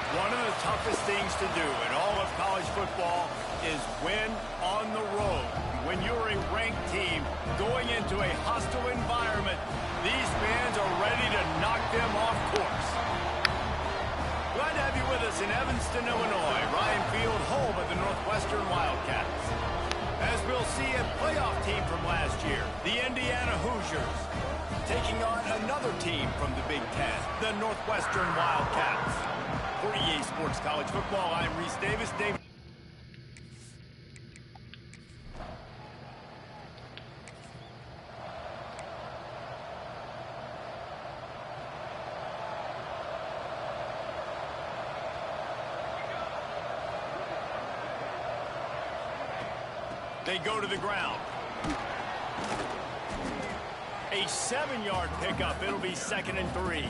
One of the toughest things to do in all of college football is win on the road. When you're a ranked team going into a hostile environment, these fans are ready to knock them off course. Glad to have you with us in Evanston, Illinois. Ryan Field, home of the Northwestern Wildcats. As we'll see, a playoff team from last year, the Indiana Hoosiers, taking on another team from the Big Ten, the Northwestern Wildcats. For EA Sports College Football, I'm Reese Davis. They go to the ground. A 7-yard pickup. It'll be 2nd and 3.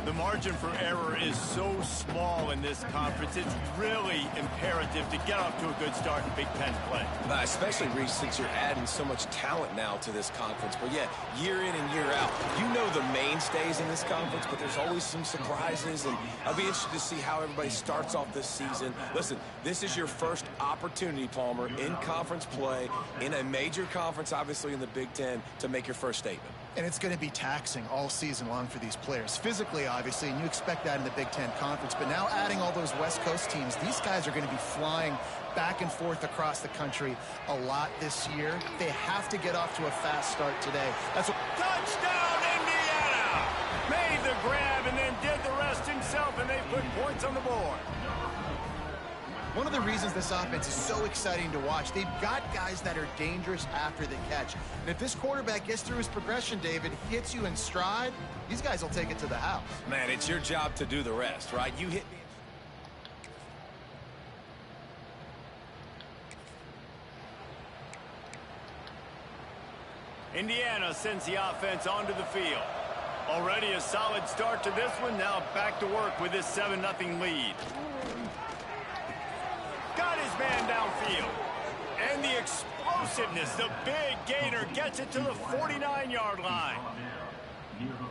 The margin for error is so small in this conference. It's really imperative to get off to a good start in Big Ten play. Especially, Reese, since you're adding so much talent now to this conference. But, yeah, year in and year out, you know the mainstays in this conference, but there's always some surprises. And I'll be interested to see how everybody starts off this season. Listen, this is your first opportunity, Palmer, in conference play, in a major conference, obviously in the Big Ten, to make your first statement. And it's going to be taxing all season long for these players. Physically, obviously, and you expect that in the Big Ten Conference. But now adding all those West Coast teams, these guys are going to be flying back and forth across the country a lot this year. They have to get off to a fast start today. That's what... Touchdown, Indiana! Made the grab and then did the rest himself, and they put points on the board. One of the reasons this offense is so exciting to watch, they've got guys that are dangerous after the catch. And if this quarterback gets through his progression, David, hits you in stride, these guys will take it to the house. Man, it's your job to do the rest, right? You hit me. Indiana sends the offense onto the field. Already a solid start to this one. Now back to work with this 7-0 lead. Got his man downfield. And the explosiveness, the big gainer gets it to the 49-yard line.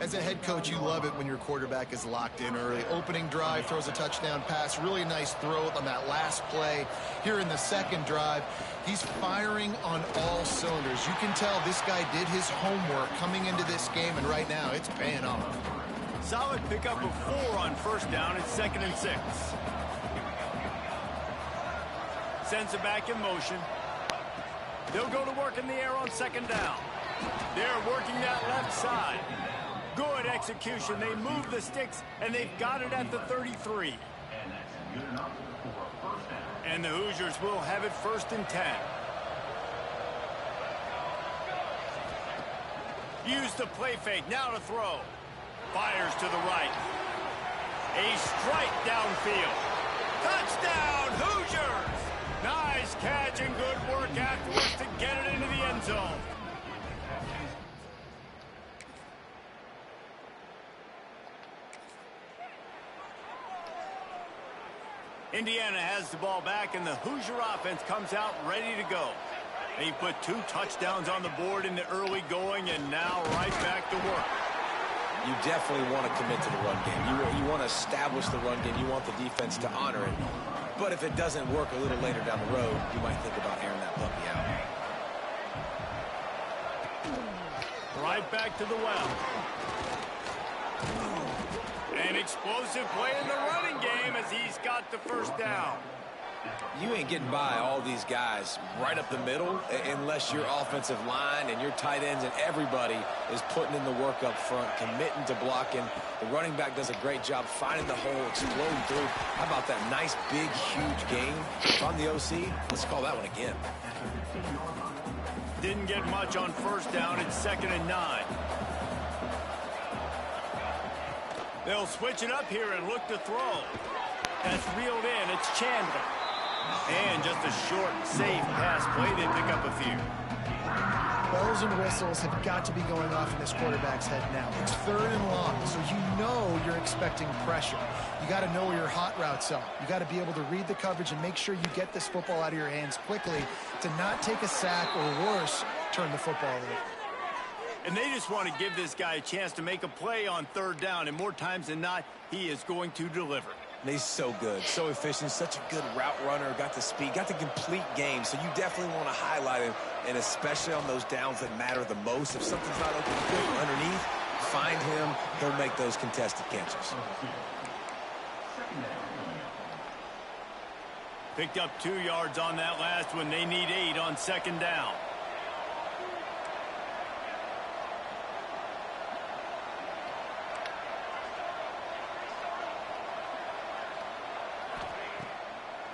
As a head coach, you love it when your quarterback is locked in early. Opening drive, throws a touchdown pass. Really nice throw on that last play. Here in the second drive, he's firing on all cylinders. You can tell this guy did his homework coming into this game, and right now it's paying off. Solid pickup of 4 on first down. It's 2nd and 6. Sends it back in motion. They'll go to work in the air on 2nd down. They're working that left side. Good execution. They move the sticks, and they've got it at the 33. And the Hoosiers will have it 1st and 10. Use the play fake. Now to throw. Fires to the right. A strike downfield. Touchdown, Hoosiers! Nice catch and good work afterwards to get it into the end zone. Indiana has the ball back, and the Hoosier offense comes out ready to go. They put 2 touchdowns on the board in the early going, and now right back to work. You definitely want to commit to the run game. You want to establish the run game. You want the defense to honor it. But if it doesn't work a little later down the road, you might think about airing that puppy out. Right back to the well. An explosive play in the running game as he's got the 1st down. You ain't getting by all these guys right up the middle unless your offensive line and your tight ends and everybody is putting in the work up front, committing to blocking. The running back does a great job finding the hole, exploding through. How about that nice, big, huge game? If I'm the OC, let's call that one again. Didn't get much on 1st down. It's 2nd and 9. They'll switch it up here and look to throw. That's reeled in. It's Chandler. And just a short, safe pass play. They pick up a few. Bells and whistles have got to be going off in this quarterback's head now. It's 3rd and long, so you know you're expecting pressure. You got to know where your hot routes are. You got to be able to read the coverage and make sure you get this football out of your hands quickly to not take a sack or worse, turn the football over. And they just want to give this guy a chance to make a play on 3rd down, and more times than not, he is going to deliver. And he's so good, so efficient, such a good route runner, got the speed, got the complete game. So you definitely want to highlight him, and especially on those downs that matter the most. If something's not open quick underneath, find him. He'll make those contested catches. Picked up 2 yards on that last one. They need 8 on second down.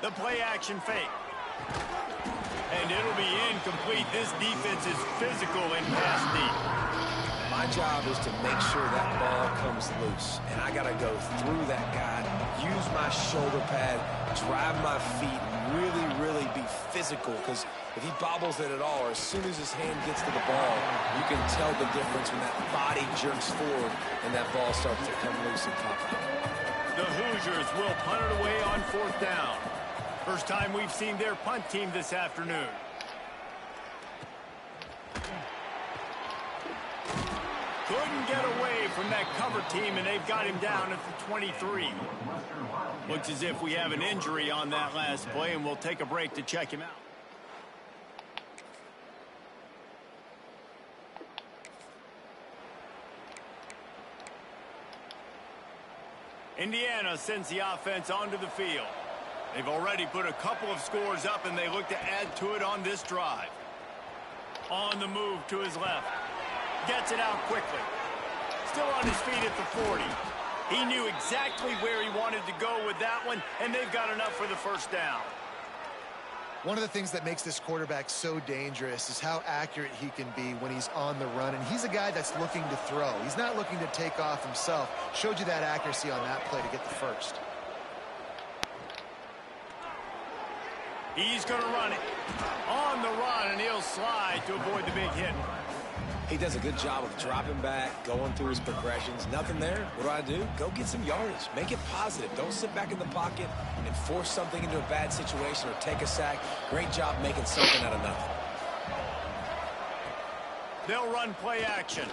The play action fake. And it'll be incomplete. This defense is physical and pass deep. My job is to make sure that ball comes loose. And I got to go through that guy, use my shoulder pad, drive my feet, really be physical. Because if he bobbles it at all, or as soon as his hand gets to the ball, you can tell the difference when that body jerks forward and that ball starts to come loose and pop out. The Hoosiers will punt it away on 4th down. First time we've seen their punt team this afternoon. Couldn't get away from that cover team, and they've got him down at the 23. Looks as if we have an injury on that last play, and we'll take a break to check him out. Indiana sends the offense onto the field. They've already put a couple of scores up, and they look to add to it on this drive. On the move to his left. Gets it out quickly. Still on his feet at the 40. He knew exactly where he wanted to go with that one, and they've got enough for the first down. One of the things that makes this quarterback so dangerous is how accurate he can be when he's on the run. And he's a guy that's looking to throw. He's not looking to take off himself. Showed you that accuracy on that play to get the first. He's going to run it. On the run, and he'll slide to avoid the big hit. He does a good job of dropping back, going through his progressions. Nothing there. What do? Go get some yardage. Make it positive. Don't sit back in the pocket and force something into a bad situation or take a sack. Great job making something out of nothing. They'll run play action.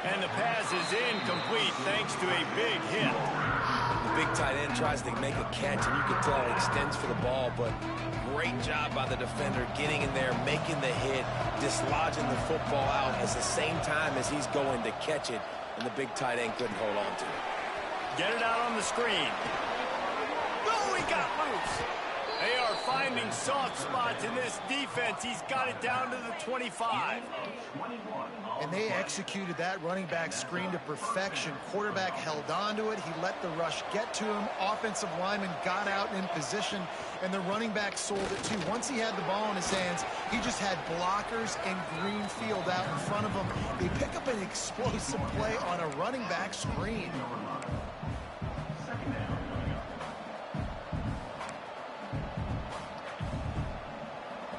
And the pass is incomplete thanks to a big hit. The big tight end tries to make a catch, and you can tell he extends for the ball, but great job by the defender getting in there, making the hit, dislodging the football out at the same time as he's going to catch it, and the big tight end couldn't hold on to it. Get it out on the screen. Oh, he got loose. They are finding soft spots in this defense. He's got it down to the 25. And they executed that running back screen to perfection. Quarterback held on to it. He let the rush get to him. Offensive lineman got out in position, and the running back sold it too. Once he had the ball in his hands, he just had blockers and green field out in front of him. They pick up an explosive play on a running back screen.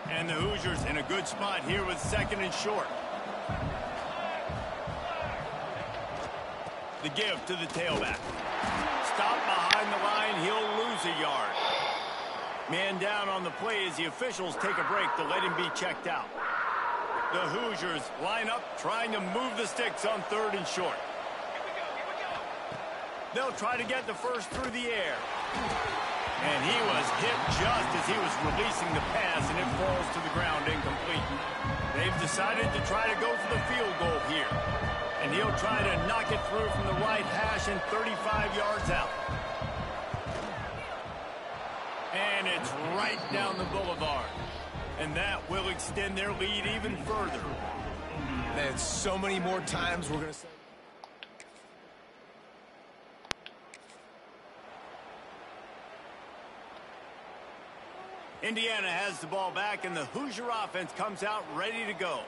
And the Hoosiers in a good spot here with 2nd and short. The give to the tailback. Stop behind the line. He'll lose a yard. Man down on the play as the officials take a break to let him be checked out. The Hoosiers line up trying to move the sticks on 3rd and short. They'll try to get the first through the air. And he was hit just as he was releasing the pass, and it falls to the ground incomplete. They've decided to try to go for the field goal here. And he'll try to knock it through from the right hash and 35 yards out. And it's right down the boulevard. And that will extend their lead even further. Man, so many more times we're going to say. Indiana has the ball back, and the Hoosier offense comes out ready to go.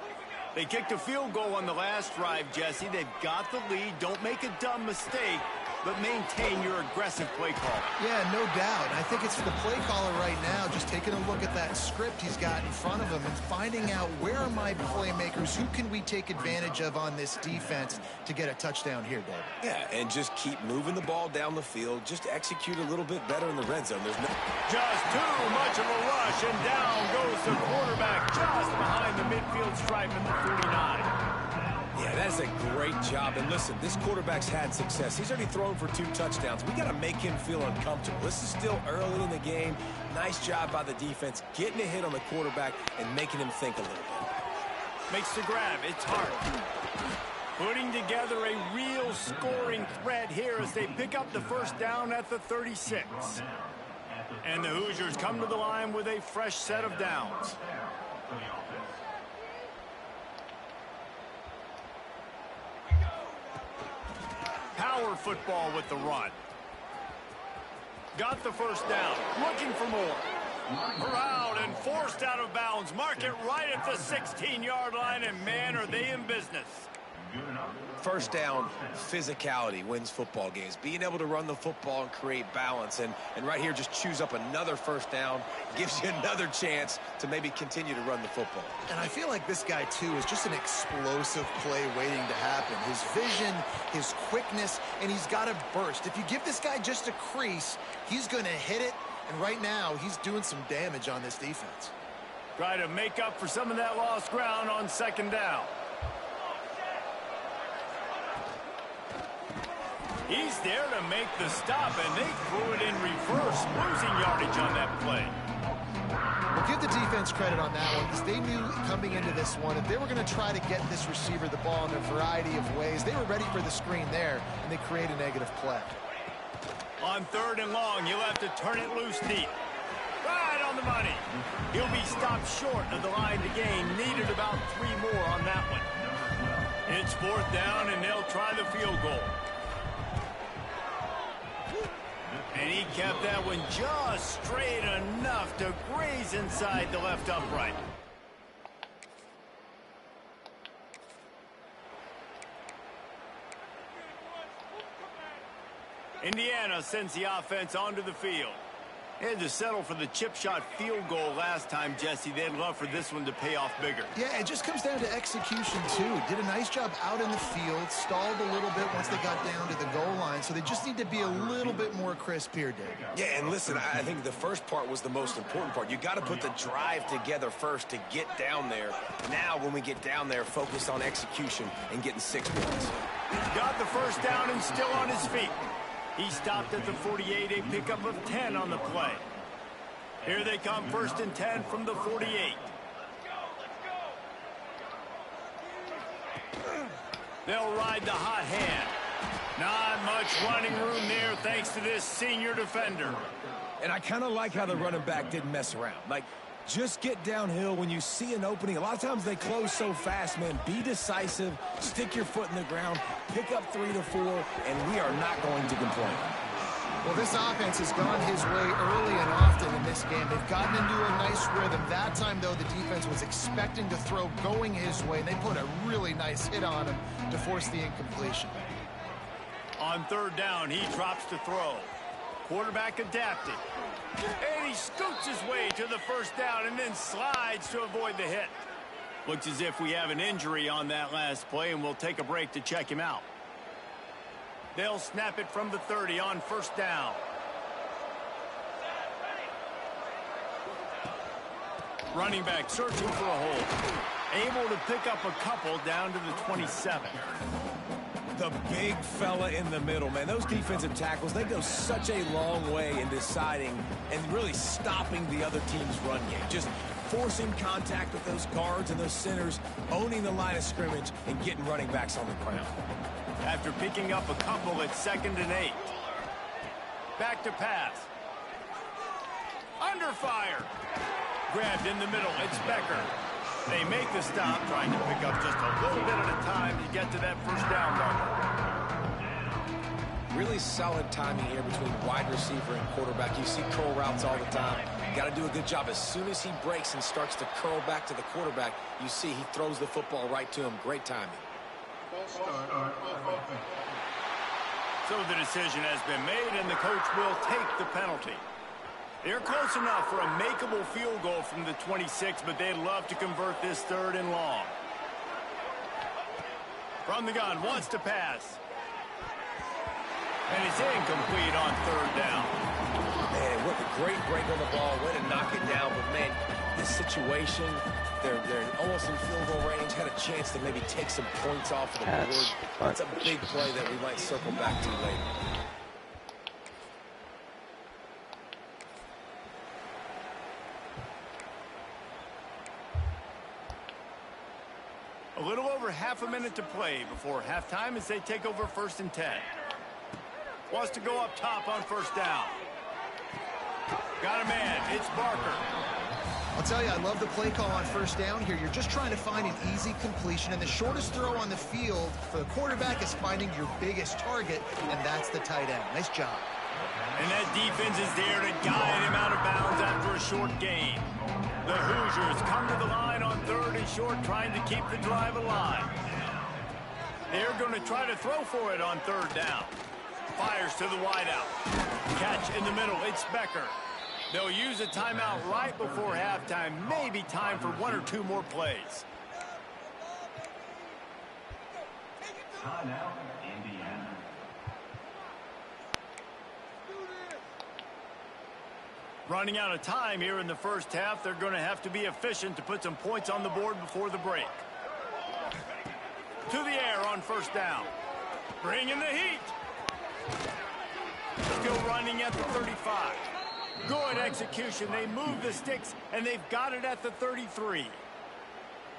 They kicked a field goal on the last drive, Jesse. They've got the lead. Don't make a dumb mistake, but maintain your aggressive play call. Yeah, no doubt. I think it's the play caller right now just taking a look at that script he's got in front of him and finding out where are my playmakers, who can we take advantage of on this defense to get a touchdown here, David. Yeah, and just keep moving the ball down the field. Just execute a little bit better in the red zone. There's no... Just too much of a rush, and down goes the quarterback just behind the midfield stripe at the 49. Yeah, Yeah, that's a great job. And listen, this quarterback's had success. He's already thrown for 2 touchdowns. We got to make him feel uncomfortable. This is still early in the game. Nice job by the defense, getting a hit on the quarterback and making him think a little bit. Makes the grab. It's hard. Putting together a real scoring threat here as they pick up the first down at the 36. And the Hoosiers come to the line with a fresh set of downs. Power football with the run. Got the first down. Looking for more. Corralled and forced out of bounds. Mark it right at the 16-yard line, and man, are they in business. First down, physicality wins football games. Being able to run the football and create balance. And right here, just choose up another first down. Gives you another chance to maybe continue to run the football. And I feel like this guy, too, is just an explosive play waiting to happen. His vision, his quickness, and he's got a burst. If you give this guy just a crease, he's going to hit it. And right now, he's doing some damage on this defense. Try to make up for some of that lost ground on second down. He's there to make the stop, and they threw it in reverse, losing yardage on that play. Well, give the defense credit on that one, because they knew coming into this one, if they were going to try to get this receiver the ball in a variety of ways, they were ready for the screen there, and they create a negative play. On 3rd and long, you'll have to turn it loose deep. Right on the money. He'll be stopped short of the line to gain. Needed about 3 more on that one. It's 4th down, and they'll try the field goal. And he kept that one just straight enough to graze inside the left upright. Indiana sends the offense onto the field. They had to settle for the chip shot field goal last time, Jesse. They'd love for this one to pay off bigger. Yeah, it just comes down to execution, too. Did a nice job out in the field, stalled a little bit once they got down to the goal line, so they just need to be a little bit more crisp here, Dave. Yeah, and listen, I think the first part was the most important part. You got to put the drive together first to get down there. Now, when we get down there, focus on execution and getting 6 points. Got the first down and still on his feet. He stopped at the 48, a pickup of 10 on the play. Here they come, 1st and 10 from the 48. They'll ride the hot hand. Not much running room there thanks to this senior defender. And I kind of like how the running back didn't mess around. Like, just get downhill when you see an opening. A lot of times they close so fast, man. Be decisive, stick your foot in the ground, pick up 3 to 4, and we are not going to complain. Well, this offense has gone his way early and often in this game. They've gotten into a nice rhythm. That time, though, the defense was expecting to throw going his way, and they put a really nice hit on him to force the incompletion. On 3rd down, he drops to throw. Quarterback adapted. And he scoots his way to the first down and then slides to avoid the hit. Looks as if we have an injury on that last play, and we'll take a break to check him out. They'll snap it from the 30 on 1st down. Running back searching for a hole. Able to pick up a couple down to the 27. The big fella in the middle, man. Those defensive tackles, they go such a long way in deciding and really stopping the other team's run game. Just forcing contact with those guards and those centers, owning the line of scrimmage, and getting running backs on the ground. After picking up a couple at 2nd and 8. Back to pass. Under fire. Grabbed in the middle. It's Becker. They make the stop, trying to pick up just a little bit at a time to get to that first down marker. Really solid timing here between wide receiver and quarterback. You see curl routes all the time. Got to do a good job. As soon as he breaks and starts to curl back to the quarterback, you see he throws the football right to him. Great timing. So the decision has been made, and the coach will take the penalty. They're close enough for a makeable field goal from the 26, but they'd love to convert this 3rd and long. From the gun, wants to pass. And it's incomplete on 3rd down. Man, what a great break on the ball. Way to knock it down. But, man, this situation, they're almost in field goal range. Had a chance to maybe take some points off of the board. That's a big play that we might circle back to later. A little over half a minute to play before halftime as they take over 1st and 10. Wants to go up top on 1st down. Got a man. It's Barker. I'll tell you, I love the play call on 1st down here. You're just trying to find an easy completion, and the shortest throw on the field for the quarterback is finding your biggest target, and that's the tight end. Nice job. And that defense is there to guide him out of bounds after a short gain. The Hoosiers come to the line on 3rd and short, trying to keep the drive alive. They're going to try to throw for it on 3rd down. Fires to the wideout. Catch in the middle. It's Becker. They'll use a timeout right before halftime. Maybe time for 1 or 2 more plays. Timeout, Indiana. Running out of time here in the 1st half. They're going to have to be efficient to put some points on the board before the break. To the air on 1st down. Bringing the heat. Still running at the 35. Good execution. They move the sticks, and they've got it at the 33.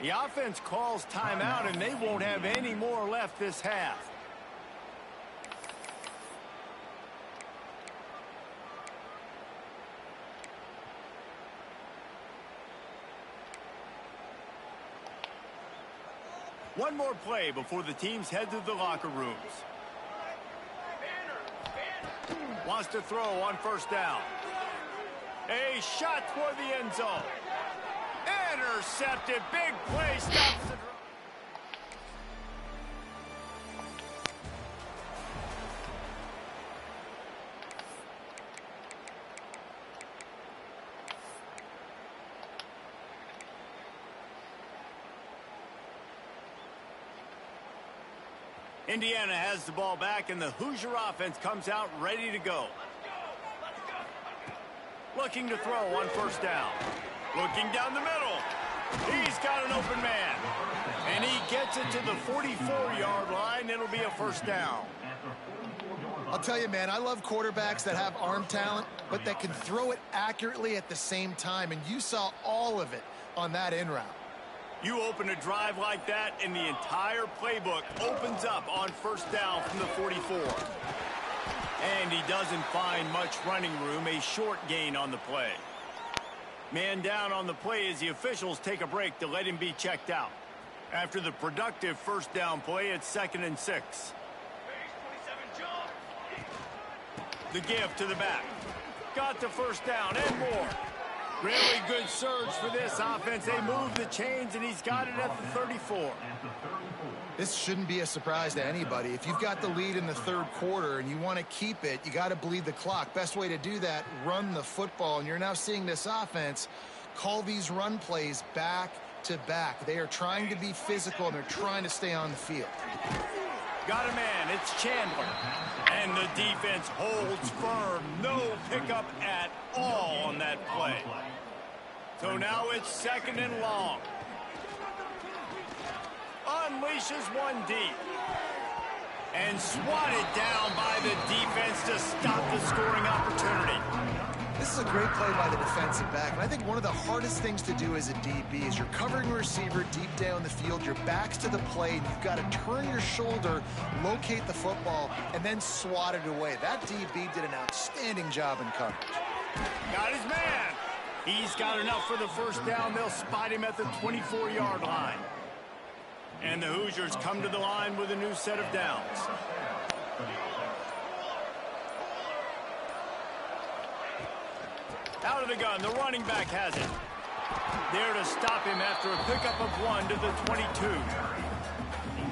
The offense calls timeout, and they won't have any more left this half. One more play before the teams head to the locker rooms. Wants to throw on 1st down. A shot toward the end zone. Intercepted. Big play. Stops the drive. Indiana has the ball back, and the Hoosier offense comes out ready to go. Looking to throw on 1st down. Looking down the middle. He's got an open man. And he gets it to the 44-yard line. It'll be a 1st down. I'll tell you, man, I love quarterbacks that have arm talent, but that can throw it accurately at the same time. And you saw all of it on that in route. You open a drive like that, and the entire playbook opens up on 1st down from the 44. And he doesn't find much running room, a short gain on the play. Man down on the play as the officials take a break to let him be checked out. After the productive 1st down play, it's 2nd and 6. The give to the back. Got the 1st down and more. Really good surge for this offense. They move the chains, and he's got it at the 34. This shouldn't be a surprise to anybody. If you've got the lead in the 3rd quarter and you want to keep it, you got to bleed the clock. Best way to do that, run the football. And you're now seeing this offense call these run plays back to back. They are trying to be physical, and they're trying to stay on the field. Got a man. It's Chandler. And the defense holds firm. No pickup at all on that play. So now it's 2nd and long. Unleashes one deep. And swatted down by the defense to stop the scoring opportunity. This is a great play by the defensive back. And I think one of the hardest things to do as a DB is you're covering a receiver deep down the field, your back's to the play, and you've got to turn your shoulder, locate the football, and then swat it away. That DB did an outstanding job in coverage. Got his man. He's got enough for the 1st down. They'll spot him at the 24-yard line. And the Hoosiers come to the line with a new set of downs. Out of the gun, the running back has it. There to stop him after a pickup of 1 to the 22.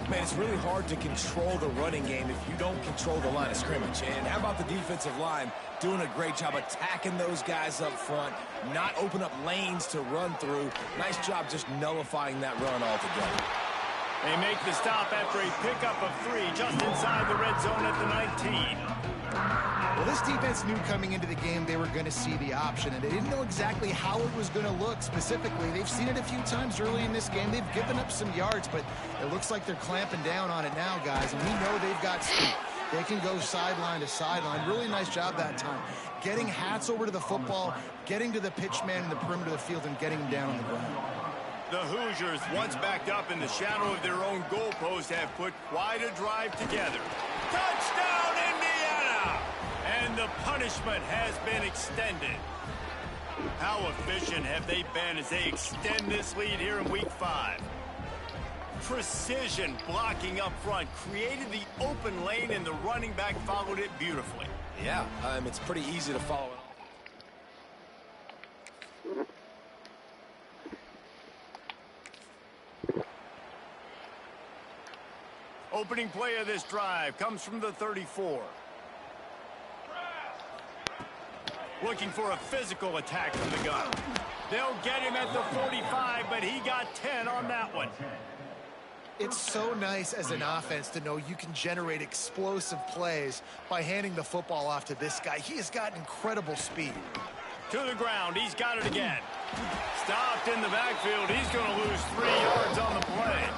Man, it's really hard to control the running game if you don't control the line of scrimmage. And how about the defensive line doing a great job attacking those guys up front, not open up lanes to run through. Nice job just nullifying that run altogether. They make the stop after a pickup of 3 just inside the red zone at the 19. this defense knew coming into the game they were going to see the option, and they didn't know exactly how it was going to look specifically. They've seen it a few times early in this game. They've given up some yards, but it looks like they're clamping down on it now, guys, and we know they've got speed. They can go sideline to sideline. Really nice job that time. Getting Hats over to the football, getting to the pitch man in the perimeter of the field, and getting him down on the ground. The Hoosiers, once backed up in the shadow of their own goalpost, have put quite a drive together. Touchdown, Indiana! And the punishment has been extended. How efficient have they been as they extend this lead here in Week 5? Precision blocking up front created the open lane, and the running back followed it beautifully. Yeah, it's pretty easy to follow it. Opening play of this drive comes from the 34. Looking for a physical attack from the gun. They'll get him at the 45, but he got 10 on that one. It's so nice as an offense to know you can generate explosive plays by handing the football off to this guy. He has got incredible speed. To the ground. He's got it again. Stopped in the backfield. He's going to lose 3 yards on the play.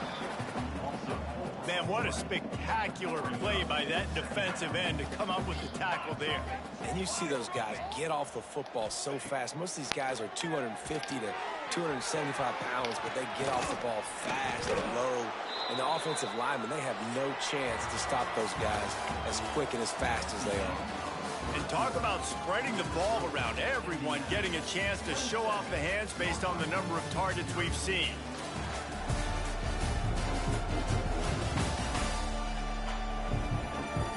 Man, what a spectacular play by that defensive end to come up with the tackle there. And you see those guys get off the football so fast. Most of these guys are 250 to 275 pounds, but they get off the ball fast and low. And the offensive linemen, they have no chance to stop those guys as quick and as fast as they are. And talk about spreading the ball around. Everyone getting a chance to show off the hands based on the number of targets we've seen.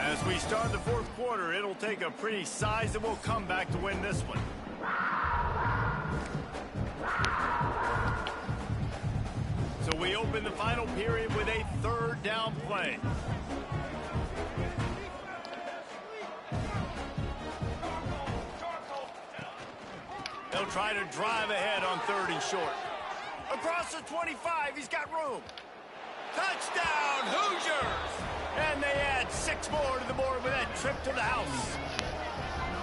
As we start the fourth quarter, it'll take a pretty sizable comeback to win this one. So we open the final period with a third down play. They'll try to drive ahead on 3rd and short. Across the 25, he's got room. Touchdown, Hoosiers! And they add 6 more to the board with that trip to the house.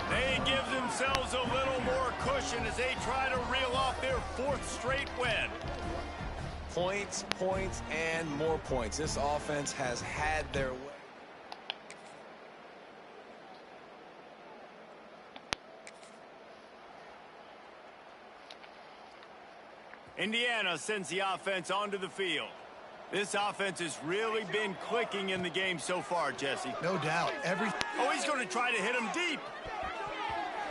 They give themselves a little more cushion as they try to reel off their 4th straight win. Points, points, and more points. This offense has had their way. Indiana sends the offense onto the field. This offense has really been clicking in the game so far, Jesse. No doubt. Oh, he's going to try to hit him deep.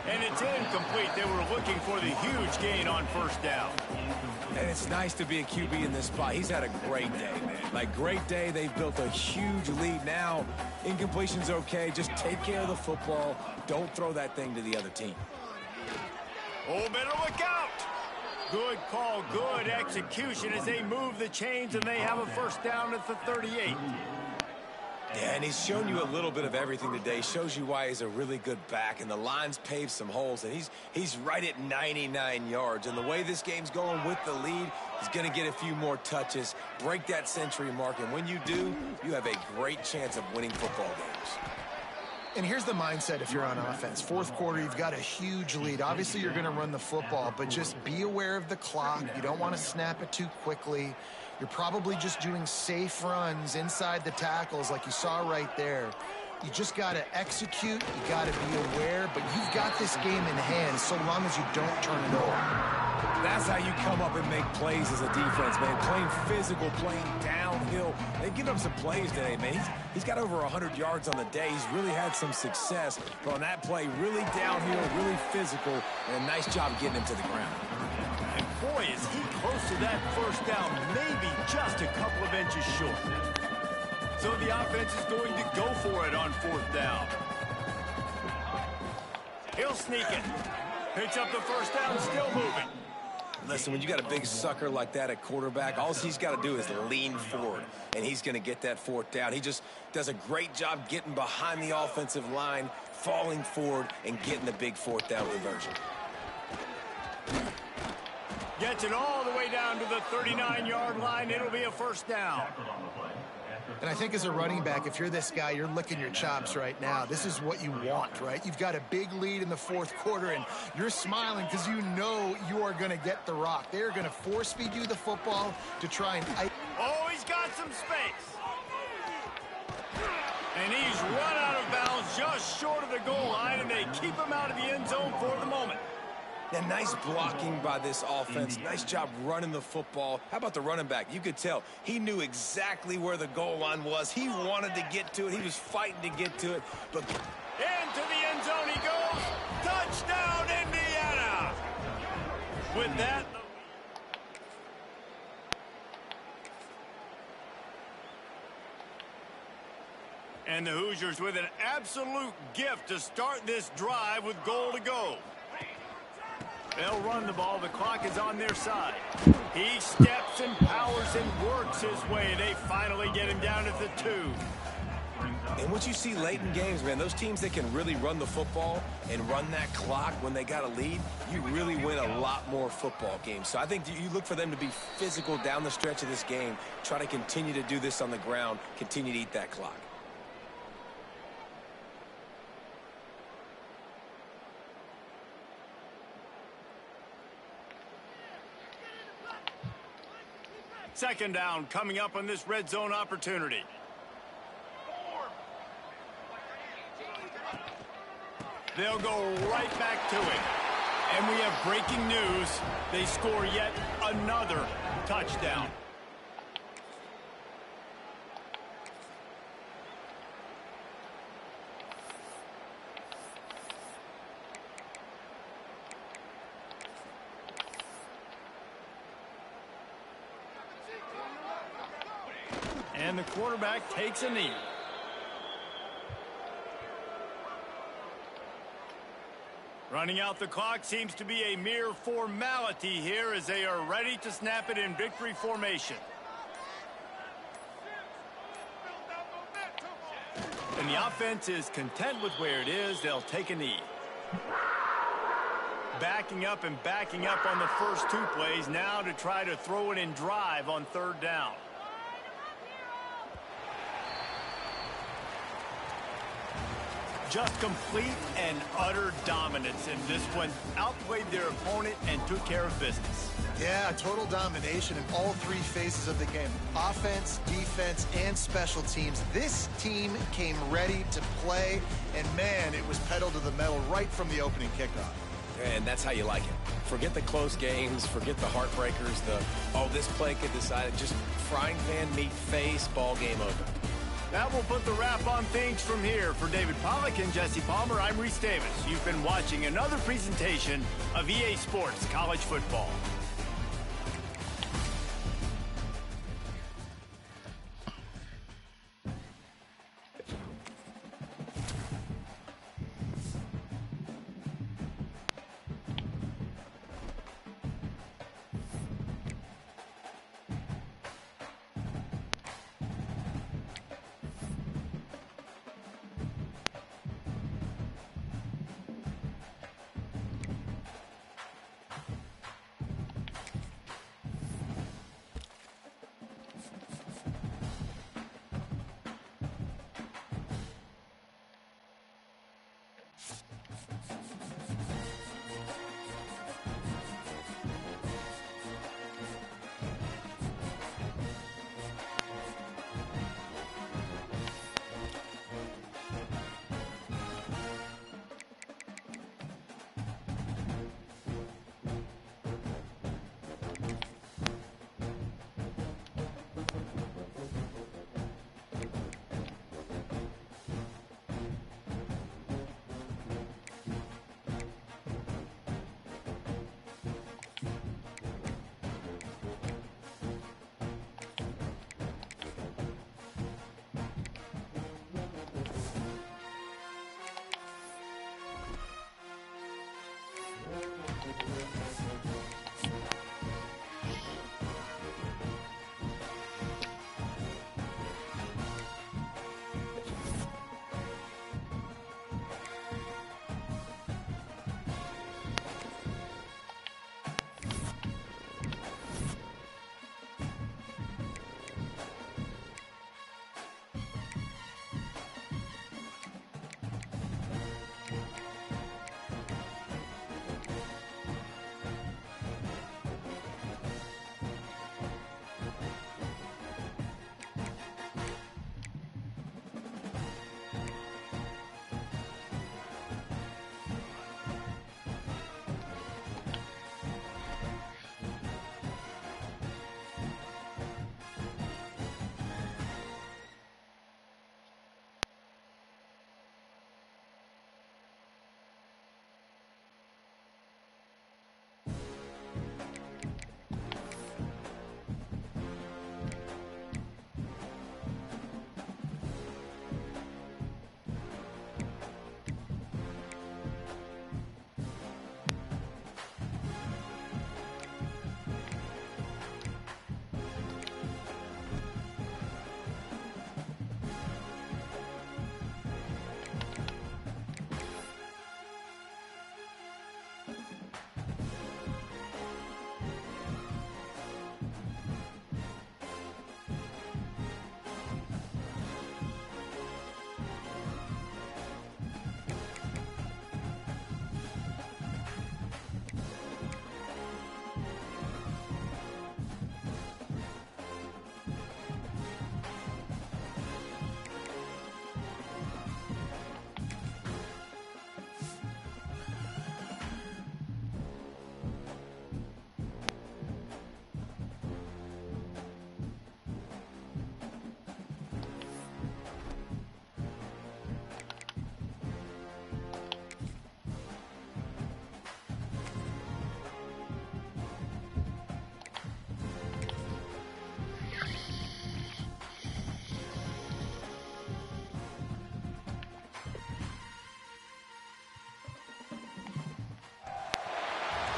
And it's incomplete. They were looking for the huge gain on 1st down. And it's nice to be a QB in this spot. He's had a great day, man. Like, great day. They've built a huge lead. Now, incompletion's okay. Just take care of the football. Don't throw that thing to the other team. Oh, better look out. Good call, good execution as they move the chains, and they have a 1st down at the 38. Yeah, and he's shown you a little bit of everything today. Shows you why he's a really good back, and the line's paved some holes, and he's right at 99 yards. And the way this game's going with the lead, he's going to get a few more touches, break that century mark, and when you do, you have a great chance of winning football games. And here's the mindset if you're on offense. 4th quarter, you've got a huge lead. Obviously, you're going to run the football, but just be aware of the clock. You don't want to snap it too quickly. You're probably just doing safe runs inside the tackles like you saw right there. You just got to execute. You got to be aware, but you've got this game in hand so long as you don't turn it over. That's how you come up and make plays as a defense, man. Playing physical, playing downhill. They've given up some plays today, man. He's got over 100 yards on the day. He's really had some success. But on that play, really downhill, really physical, and a nice job getting him to the ground. And boy, is he close to that 1st down, maybe just a couple of inches short. So the offense is going to go for it on 4th down. He'll sneak it. Picks up the 1st down, still moving. Listen, when you got a big sucker like that at quarterback, all he's got to do is lean forward, and he's going to get that 4th down. He just does a great job getting behind the offensive line, falling forward, and getting the big 4th down conversion. Gets it all the way down to the 39-yard line. It'll be a 1st down. And I think as a running back, if you're this guy, you're licking your chops right now. This is what you want, right? You've got a big lead in the fourth quarter, and you're smiling because you know you are going to get the rock. They're going to force feed you the football to try and... Oh, he's got some space. And he's run out of bounds just short of the goal line, and they keep him out of the end zone for the moment. Yeah, nice blocking by this offense. Nice job running the football. How about the running back? You could tell he knew exactly where the goal line was. He wanted to get to it. He was fighting to get to it. But into the end zone he goes. Touchdown, Indiana. With that... And the Hoosiers with an absolute gift to start this drive with goal to go. They'll run the ball. The clock is on their side. He steps and powers and works his way. They finally get him down at the 2. And what you see late in games, man, those teams that can really run the football and run that clock when they got a lead, you really win a lot more football games. So I think you look for them to be physical down the stretch of this game, try to continue to do this on the ground, continue to eat that clock. Second down coming up on this red zone opportunity. They'll go right back to it. And we have breaking news. They score yet another touchdown. And the quarterback takes a knee. Running out the clock seems to be a mere formality here as they are ready to snap it in victory formation. And the offense is content with where it is. They'll take a knee. Backing up and backing up on the first 2 plays now to try to throw it in drive on third down. Just complete and utter dominance in this one. Outplayed their opponent and took care of business. Yeah, total domination in all 3 phases of the game. Offense, defense, and special teams. This team came ready to play, and man, it was pedal to the metal right from the opening kickoff. And that's how you like it. Forget the close games, forget the heartbreakers, this play could decide it. Just frying pan, meat face, ball game over. That will put the wrap on things from here. For David Pollack and Jesse Palmer, I'm Reese Davis. You've been watching another presentation of EA Sports College Football.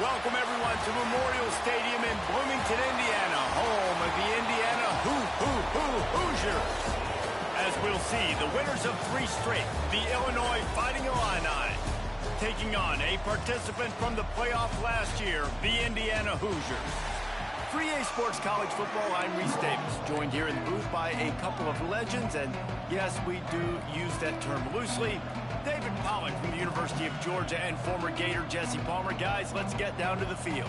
Welcome, everyone, to Memorial Stadium in Bloomington, Indiana, home of the Indiana Hoosiers. As we'll see, the winners of 3 straight, the Illinois Fighting Illini, taking on a participant from the playoff last year, the Indiana Hoosiers. For EA Sports College Football, I'm Reese Davis, joined here in the booth by a couple of legends, and yes, we do use that term loosely. David Pollack from the University of Georgia and former Gator Jesse Palmer. Guys, let's get down to the field.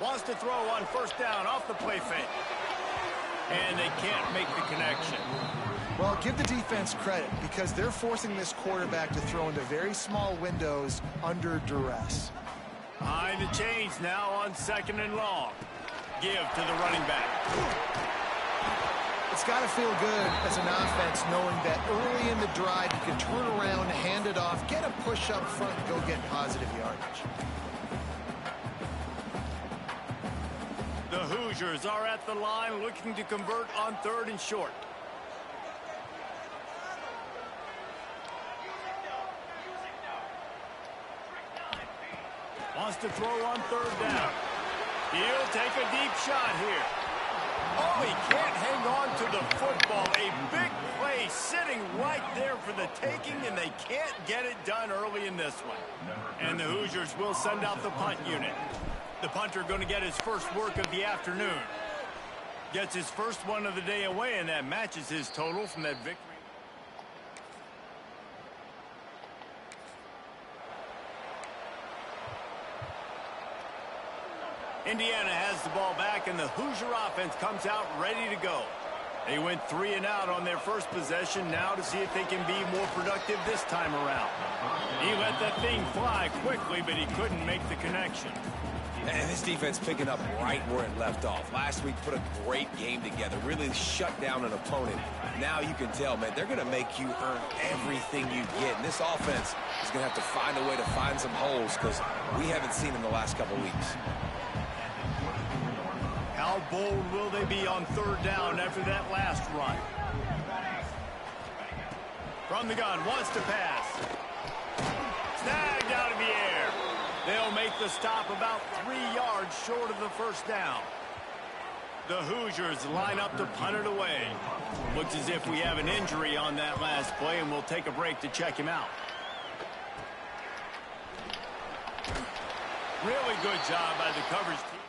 Wants to throw on first down off the play fake. And they can't make the connection. Well, give the defense credit because they're forcing this quarterback to throw into very small windows under duress. Behind the chains now on 2nd and long. Give to the running back. It's got to feel good as an offense knowing that early in the drive you can turn around, hand it off, get a push up front, and go get positive yardage. The Hoosiers are at the line looking to convert on 3rd and short. Wants to throw on 3rd down. He'll take a deep shot here. Oh, he can't hang on to the football. A big play sitting right there for the taking, and they can't get it done early in this one. And the Hoosiers will send out the punt unit. The punter going to get his first work of the afternoon. Gets his first one of the day away, and that matches his total from that victory. Indiana has the ball back, and the Hoosier offense comes out ready to go. They went 3 and out on their first possession, now to see if they can be more productive this time around. He let that thing fly quickly, but he couldn't make the connection. And this defense picking up right where it left off. Last week put a great game together, really shut down an opponent. Now you can tell, man, they're going to make you earn everything you get. And this offense is going to have to find a way to find some holes because we haven't seen them the last couple weeks. How bold will they be on 3rd down after that last run? From the gun, wants to pass. Snagged out of the air. They'll make the stop about 3 yards short of the first down. The Hoosiers line up to punt it away. Looks as if we have an injury on that last play, and we'll take a break to check him out. Really good job by the coverage team.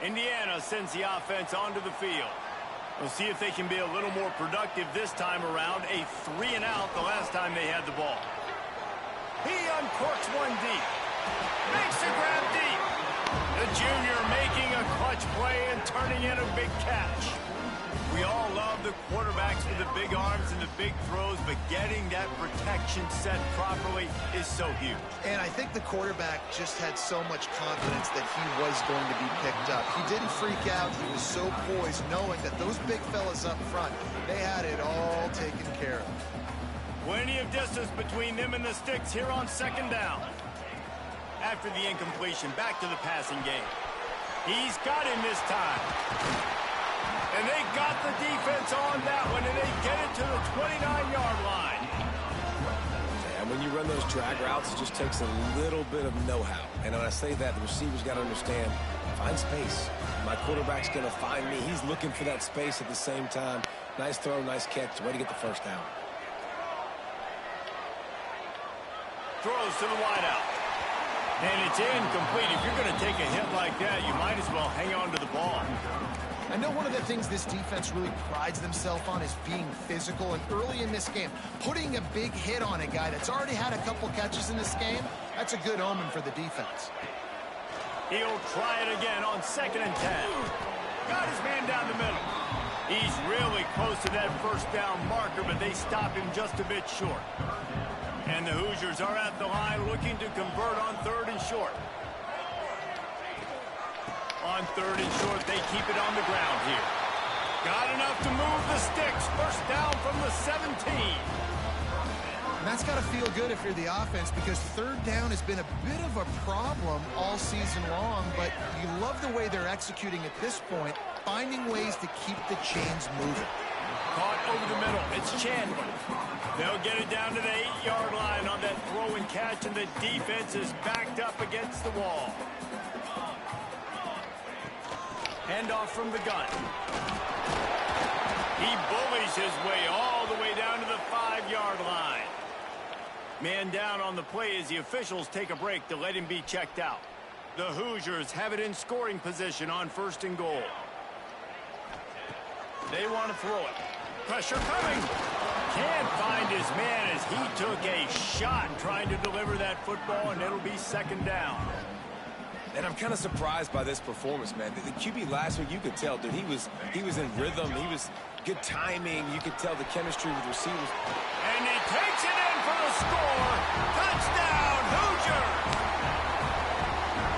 Indiana sends the offense onto the field. We'll see if they can be a little more productive this time around. A 3 and out the last time they had the ball. He uncorks one deep. Makes the grab deep. The junior making a clutch play and turning in a big catch. We all love the quarterbacks with the big arms and the big throws, but getting that protection set properly is so huge. And I think the quarterback just had so much confidence that he was going to be picked up. He didn't freak out. He was so poised, knowing that those big fellas up front, they had it all taken care of. Plenty of distance between them and the sticks here on 2nd down. After the incompletion, back to the passing game. He's got him this time. And they got the defense on that one, and they get it to the 29-yard line. And when you run those drag routes, it just takes a little bit of know-how. And when I say that, the receiver's got to understand, find space. My quarterback's going to find me. He's looking for that space at the same time. Nice throw, nice catch. Way to get the first down. Throws to the wideout. And it's incomplete. If you're going to take a hit like that, you might as well hang on to the ball. I know one of the things this defense really prides themselves on is being physical, and early in this game, putting a big hit on a guy that's already had a couple catches in this game, that's a good omen for the defense. He'll try it again on 2nd and 10. Got his man down the middle. He's really close to that first down marker, but they stop him just a bit short. And the Hoosiers are at the line looking to convert on 3rd and short. On 3rd and short, they keep it on the ground here. Got enough to move the sticks. First down from the 17. And that's got to feel good if you're the offense, because 3rd down has been a bit of a problem all season long, but you love the way they're executing at this point, finding ways to keep the chains moving. Caught over the middle. It's Chandler. They'll get it down to the 8-yard line on that throw and catch, and the defense is backed up against the wall. Handoff from the gun. He bullies his way all the way down to the 5-yard line. Man down on the play as the officials take a break to let him be checked out. The Hoosiers have it in scoring position on 1st and goal. They want to throw it. Pressure coming. Can't find his man as he took a shot trying to deliver that football, and it'll be 2nd down. And I'm kind of surprised by this performance, man. The QB last week, you could tell, dude, he was in rhythm. He was good timing. You could tell the chemistry with receivers. And he takes it in for the score. Touchdown, Hoosiers!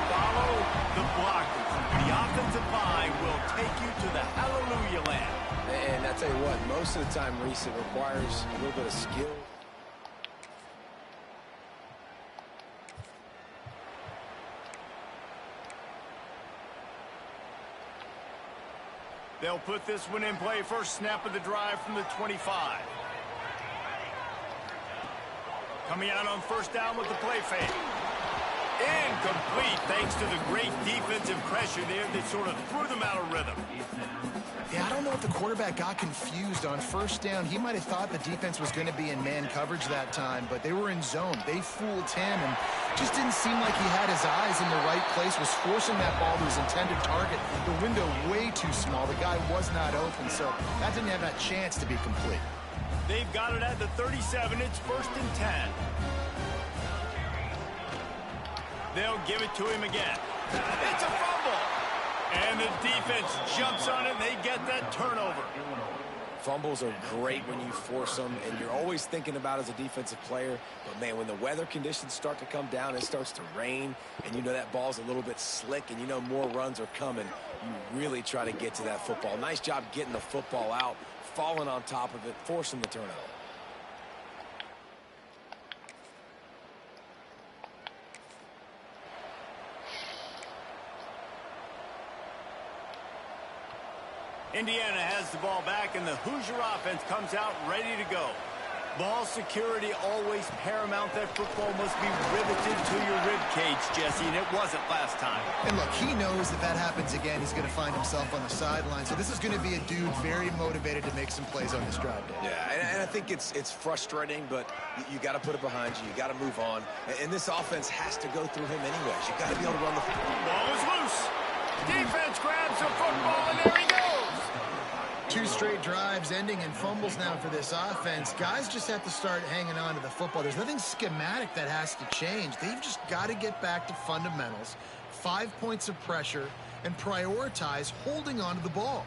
Follow the blockers. The offensive line will take you to the hallelujah land. And I tell you what, most of the time, Reese, it requires a little bit of skill. They'll put this one in play. First snap of the drive from the 25. Coming out on 1st down with the play fake. Incomplete thanks to the great defensive pressure there that sort of threw them out of rhythm. Yeah, I don't know if the quarterback got confused on 1st down. He might have thought the defense was going to be in man coverage that time, but they were in zone. They fooled him and just didn't seem like he had his eyes in the right place, was forcing that ball to his intended target. The window way too small. The guy was not open, so that didn't have that chance to be complete. They've got it at the 37. It's 1st and 10. They'll give it to him again. It's a fumble. And the defense jumps on it, and they get that turnover. Fumbles are great when you force them, and you're always thinking about as a defensive player. But, man, when the weather conditions start to come down, it starts to rain, and you know that ball's a little bit slick, and you know more runs are coming, you really try to get to that football. Nice job getting the football out, falling on top of it, forcing the turnover. Indiana has the ball back, and the Hoosier offense comes out ready to go. Ball security always paramount. That football must be riveted to your rib cage, Jesse, and it wasn't last time. And look, he knows that happens again, he's going to find himself on the sideline. So this is going to be a dude very motivated to make some plays on this drive. Yeah, and I think it's frustrating, but you got to put it behind you. You got to move on. And this offense has to go through him anyways. You got to be able to run the football. Ball is loose. Defense grabs the football, and there he goes. 2 straight drives ending in fumbles now for this offense. Guys just have to start hanging on to the football. There's nothing schematic that has to change. They've just got to get back to fundamentals, 5 points of pressure, and prioritize holding on to the ball.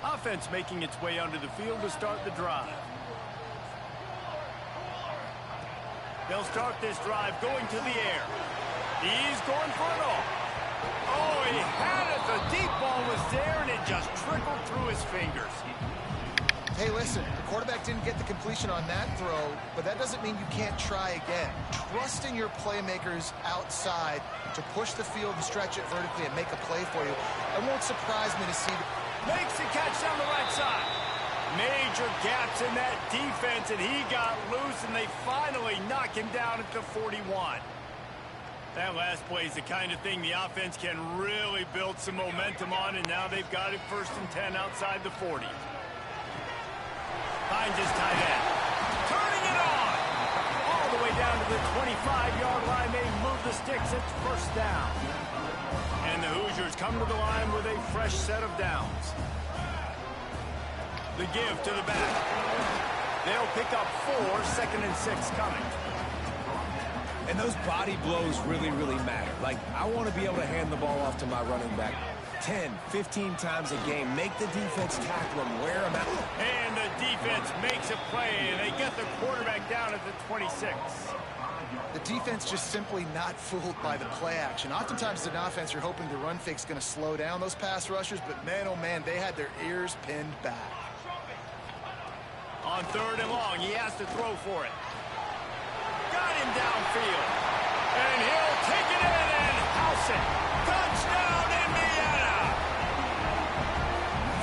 Offense making its way onto the field to start the drive. They'll start this drive going to the air. He's going for it all. Oh, he had it. The deep ball was there, and it just trickled through his fingers. Hey, listen, the quarterback didn't get the completion on that throw, but that doesn't mean you can't try again. Trust in your playmakers outside to push the field and stretch it vertically and make a play for you. It won't surprise me to see... Makes the catch down the right side. Major gaps in that defense, and he got loose, and they finally knock him down at the 41. That last play is the kind of thing the offense can really build some momentum on, and now they've got it 1st and 10 outside the 40. Finds his tight end. Turning it on. All the way down to the 25-yard line. They move the sticks. It's 1st down. And the Hoosiers come to the line with a fresh set of downs. The give to the back. They'll pick up 4, 2nd and 6 coming. And those body blows really, really matter. Like, I want to be able to hand the ball off to my running back 10, 15 times a game. Make the defense tackle him, wear him out. And the defense makes a play, and they get the quarterback down at the 26. The defense just simply not fooled by the play action. Oftentimes, as an offense, you're hoping the run fake's going to slow down those pass rushers, but man, oh man, they had their ears pinned back. On 3rd and long, he has to throw for it. Got him downfield. And he'll take it in and house it. Touchdown, Indiana!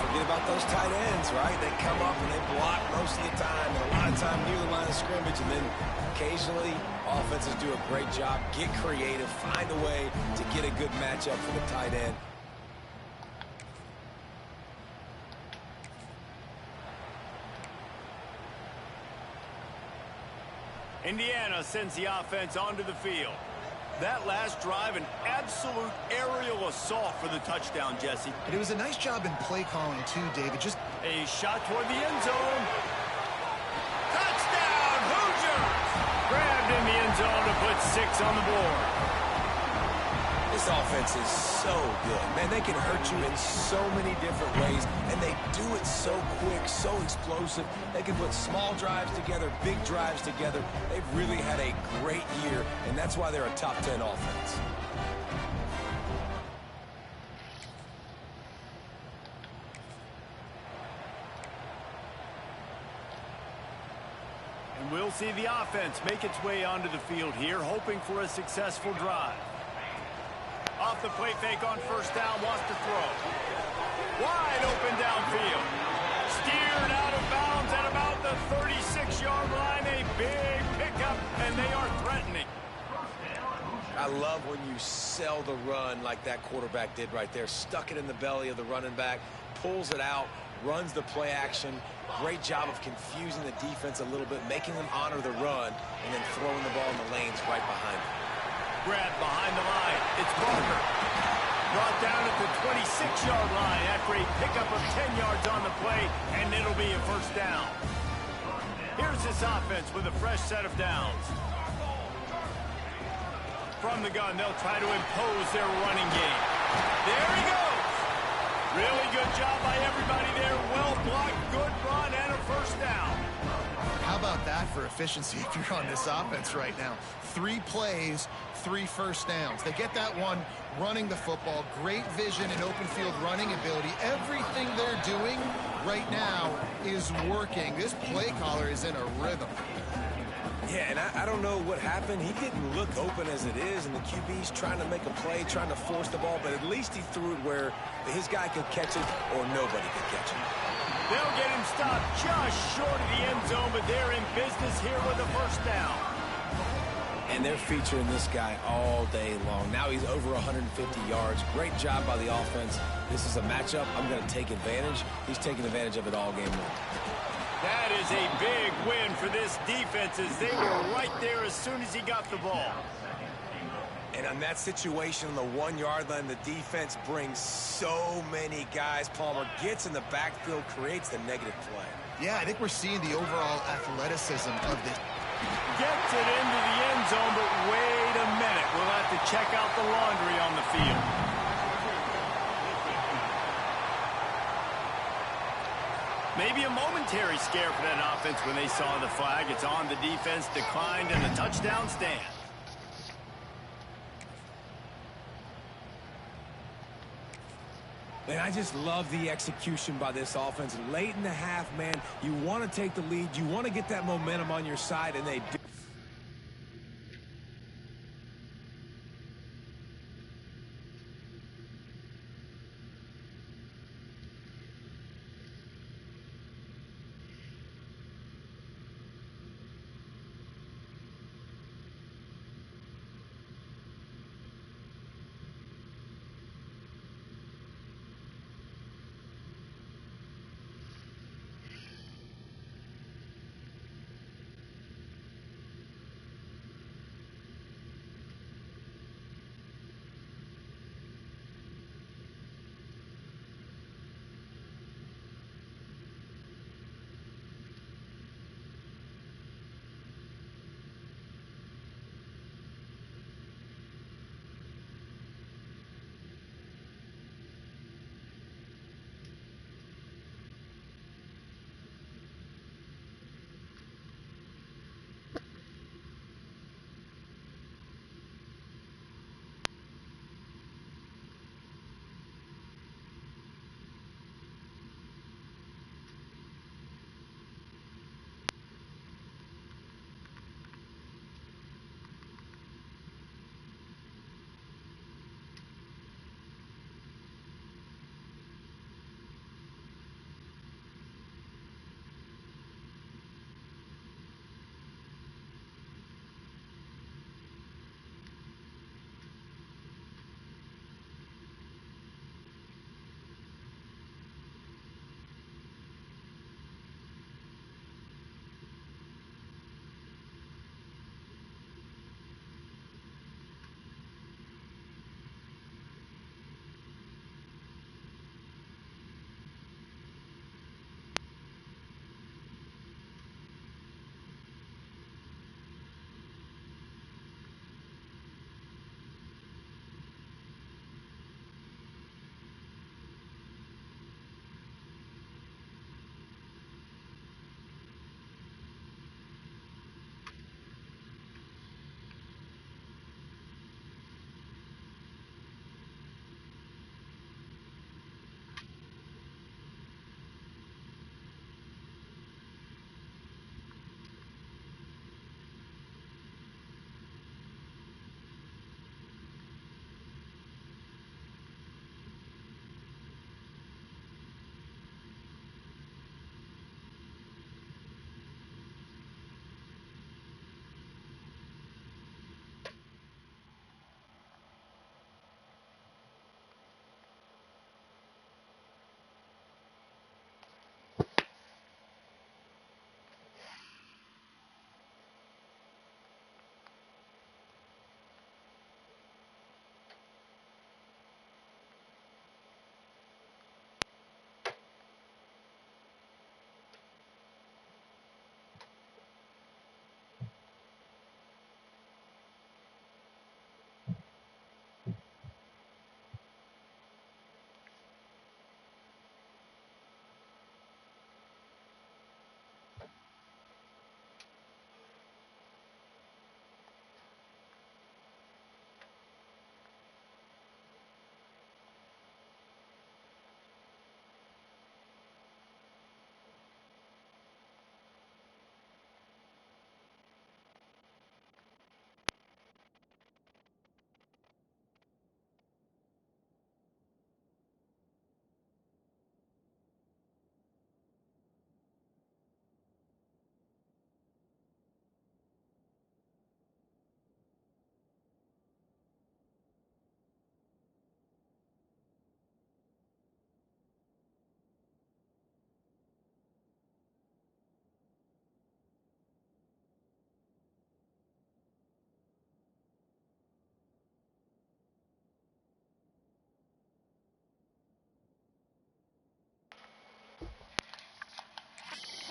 Forget about those tight ends, right? They come up and they block most of the time, and a lot of time near the line of scrimmage, and then occasionally offenses do a great job, get creative, find a way to get a good matchup for the tight end. Indiana sends the offense onto the field. That last drive, an absolute aerial assault for the touchdown, Jesse. And it was a nice job in play calling, too, David. Just a shot toward the end zone. Touchdown, Hoosiers! Grabbed in the end zone to put 6 on the board. This offense is so good. Man, they can hurt you in so many different ways, and they do it so quick, so explosive. They can put small drives together, big drives together. They've really had a great year, and that's why they're a top 10 offense. And we'll see the offense make its way onto the field here, hoping for a successful drive. Off the play fake on 1st down, wants to throw. Wide open downfield. Steered out of bounds at about the 36-yard line. A big pickup, and they are threatening. I love when you sell the run like that quarterback did right there. Stuck it in the belly of the running back, pulls it out, runs the play action. Great job of confusing the defense a little bit, making them honor the run, and then throwing the ball in the lanes right behind them. Grabbed behind the line. It's Barker. Brought down at the 26-yard line after a pickup of 10 yards on the play, and it'll be a 1st down. Here's this offense with a fresh set of downs. From the gun, they'll try to impose their running game. There he goes. Really good job by everybody there. Well blocked, good run, and a 1st down. how about that for efficiency if you're on this offense right now? 3 plays, 3 1st downs. They get that one running the football, great vision and open field running ability. Everything they're doing right now is working. This play caller is in a rhythm. Yeah, and I don't know what happened. He didn't look open as it is, and the QB's trying to make a play, trying to force the ball, but at least he threw it where his guy could catch it or nobody could catch it. They'll get him stopped just short of the end zone, but they're in business here with a 1st down. And they're featuring this guy all day long. Now he's over 150 yards. Great job by the offense. This is a matchup. I'm going to take advantage. He's taking advantage of it all game long. That is a big win for this defense as they were right there as soon as he got the ball. And on that situation on the 1-yard line, the defense brings so many guys. Palmer gets in the backfield, creates the negative play. Yeah, I think we're seeing the overall athleticism of this. Gets it into the end zone, but wait a minute. We'll have to check out the laundry on the field. Maybe a momentary scare for that offense when they saw the flag. It's on, the defense declined, and the touchdown stand. And I just love the execution by this offense. Late in the half, man, you want to take the lead. You want to get that momentum on your side, and they do.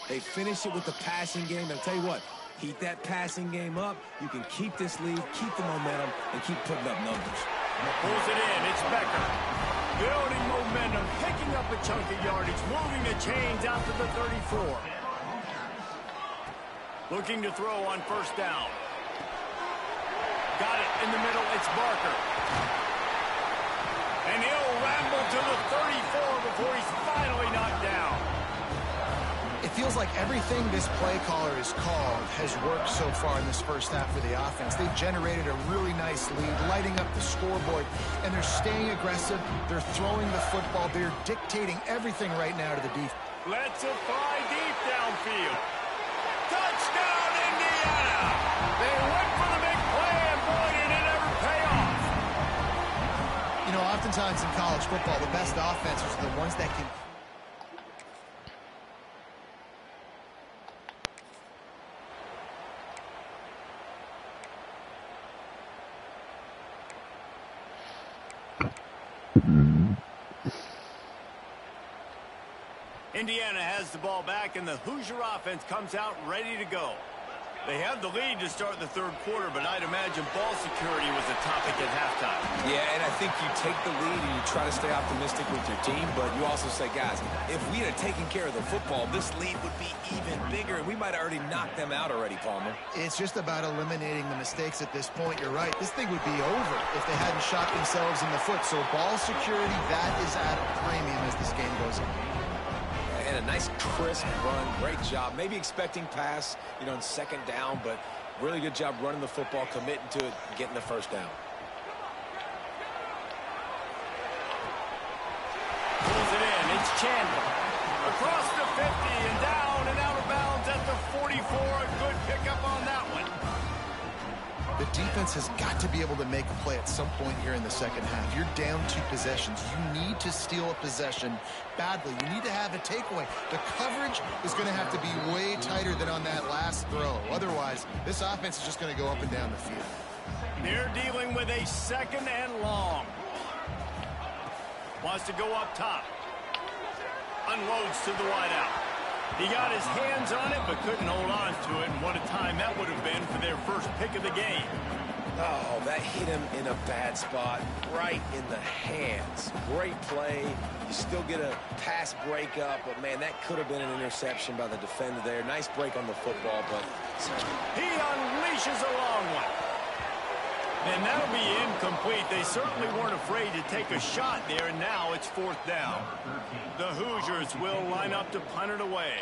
They finish it with the passing game. And I'll tell you what, heat that passing game up. You can keep this lead, keep the momentum, and keep putting up numbers. Pulls it in. It's Becker. Building momentum, picking up a chunk of yardage, moving the chains out to the 34. Looking to throw on first down. Got it in the middle. It's Barker. And he'll ramble to the 34 before he's finally knocked down. It feels like everything this play caller has called has worked so far in this first half for the offense. They've generated a really nice lead, lighting up the scoreboard, and they're staying aggressive. They're throwing the football. They're dictating everything right now to the defense. Lets it fly deep downfield. Touchdown, Indiana! They went for the big play, and boy, did it ever pay off. You know, oftentimes in college football, the best offenses are the ones that can... Indiana has the ball back, and the Hoosier offense comes out ready to go. They have the lead to start the third quarter, but I'd imagine ball security was a topic at halftime. Yeah, and I think you take the lead and you try to stay optimistic with your team, but you also say, guys, if we had taken care of the football, this lead would be even bigger, and we might have already knocked them out already, Palmer. It's just about eliminating the mistakes at this point. You're right. This thing would be over if they hadn't shot themselves in the foot. So ball security, that is at a premium as this game goes on. And a nice crisp run, great job. Maybe expecting pass, you know, in second down, but really good job running the football, committing to it, getting the first down. Pulls it in. It's Chandler. Across the 50 and down and out of bounds at the 44. A good pickup on that one. The defense has got to be able to make a play at some point here in the second half. You're down 2 possessions. You need to steal a possession badly. You need to have a takeaway. The coverage is going to have to be way tighter than on that last throw. Otherwise, this offense is just going to go up and down the field. They're dealing with a second and long. Wants to go up top. Unloads to the wideout. He got his hands on it, but couldn't hold on to it. And what a time that would have been for their first pick of the game. Oh, that hit him in a bad spot, right in the hands. Great play. You still get a pass breakup, but, man, that could have been an interception by the defender there. Nice break on the football, but... He unleashes a long one. And that'll be incomplete. They certainly weren't afraid to take a shot there, and now it's fourth down. The Hoosiers will line up to punt it away.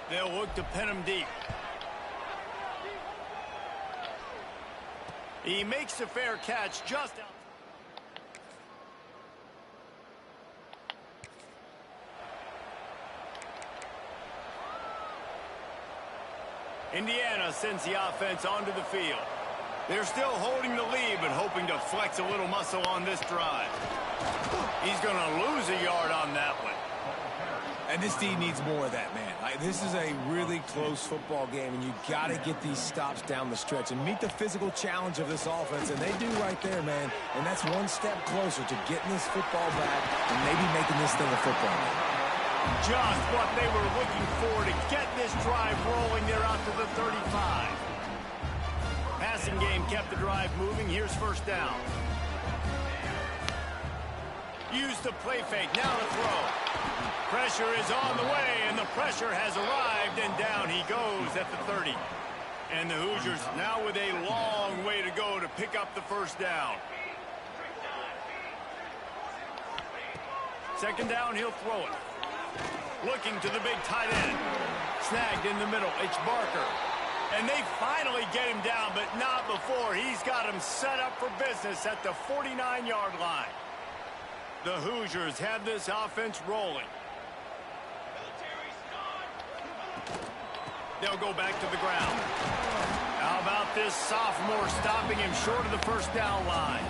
They'll look to pin him deep. He makes the fair catch just out. Indiana sends the offense onto the field. They're still holding the lead, but hoping to flex a little muscle on this drive. He's going to lose a yard on that one. And this team needs more of that, man. This is a really close football game, and you got to get these stops down the stretch and meet the physical challenge of this offense, and they do right there, man. And that's one step closer to getting this football back and maybe making this thing a football game. Just what they were looking for to get this drive rolling. They're out to the 35. Passing game kept the drive moving. Here's first down. Use the play fake. Now to throw. Pressure is on the way, and the pressure has arrived, and down he goes at the 30. And the Hoosiers now with a long way to go to pick up the first down. Second down, he'll throw it. Looking to the big tight end. Snagged in the middle. It's Barker. And they finally get him down, but not before. He's got him set up for business at the 49-yard line. The Hoosiers have this offense rolling. They'll go back to the ground. How about this sophomore stopping him short of the first down line?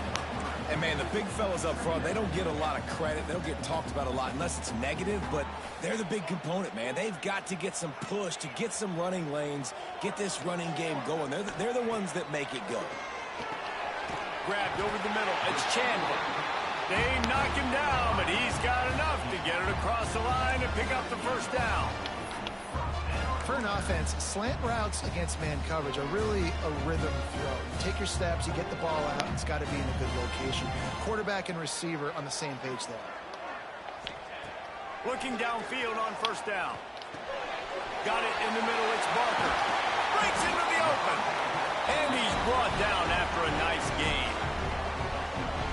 And, man, the big fellas up front, they don't get a lot of credit. They don't get talked about a lot unless it's negative, but they're the big component, man. They've got to get some push, to get some running lanes, get this running game going. They're the ones that make it go. Grabbed over the middle. It's Chandler. They knock him down, but he's got enough to get it across the line and pick up the first down. for an offense, slant routes against man coverage are really a rhythm throw. You take your steps, you get the ball out, it's got to be in a good location. Quarterback and receiver on the same page there. Looking downfield on first down. Got it in the middle, it's Barker. Breaks into the open. And he's brought down after a nice gain.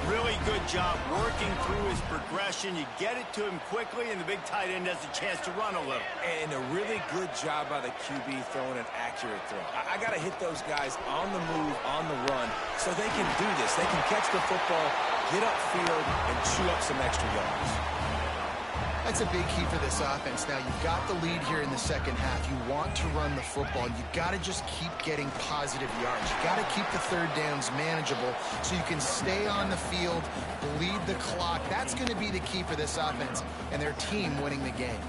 Really good job working through his progression. You get it to him quickly, and the big tight end has a chance to run a little. And a really good job by the QB throwing an accurate throw. I got to hit those guys on the move, on the run, so they can do this. They can catch the football, get upfield, and chew up some extra yards. That's a big key for this offense. Now, you've got the lead here in the second half. You want to run the football. You got to just keep getting positive yards. You got to keep the third downs manageable so you can stay on the field, bleed the clock. That's going to be the key for this offense and their team winning the game.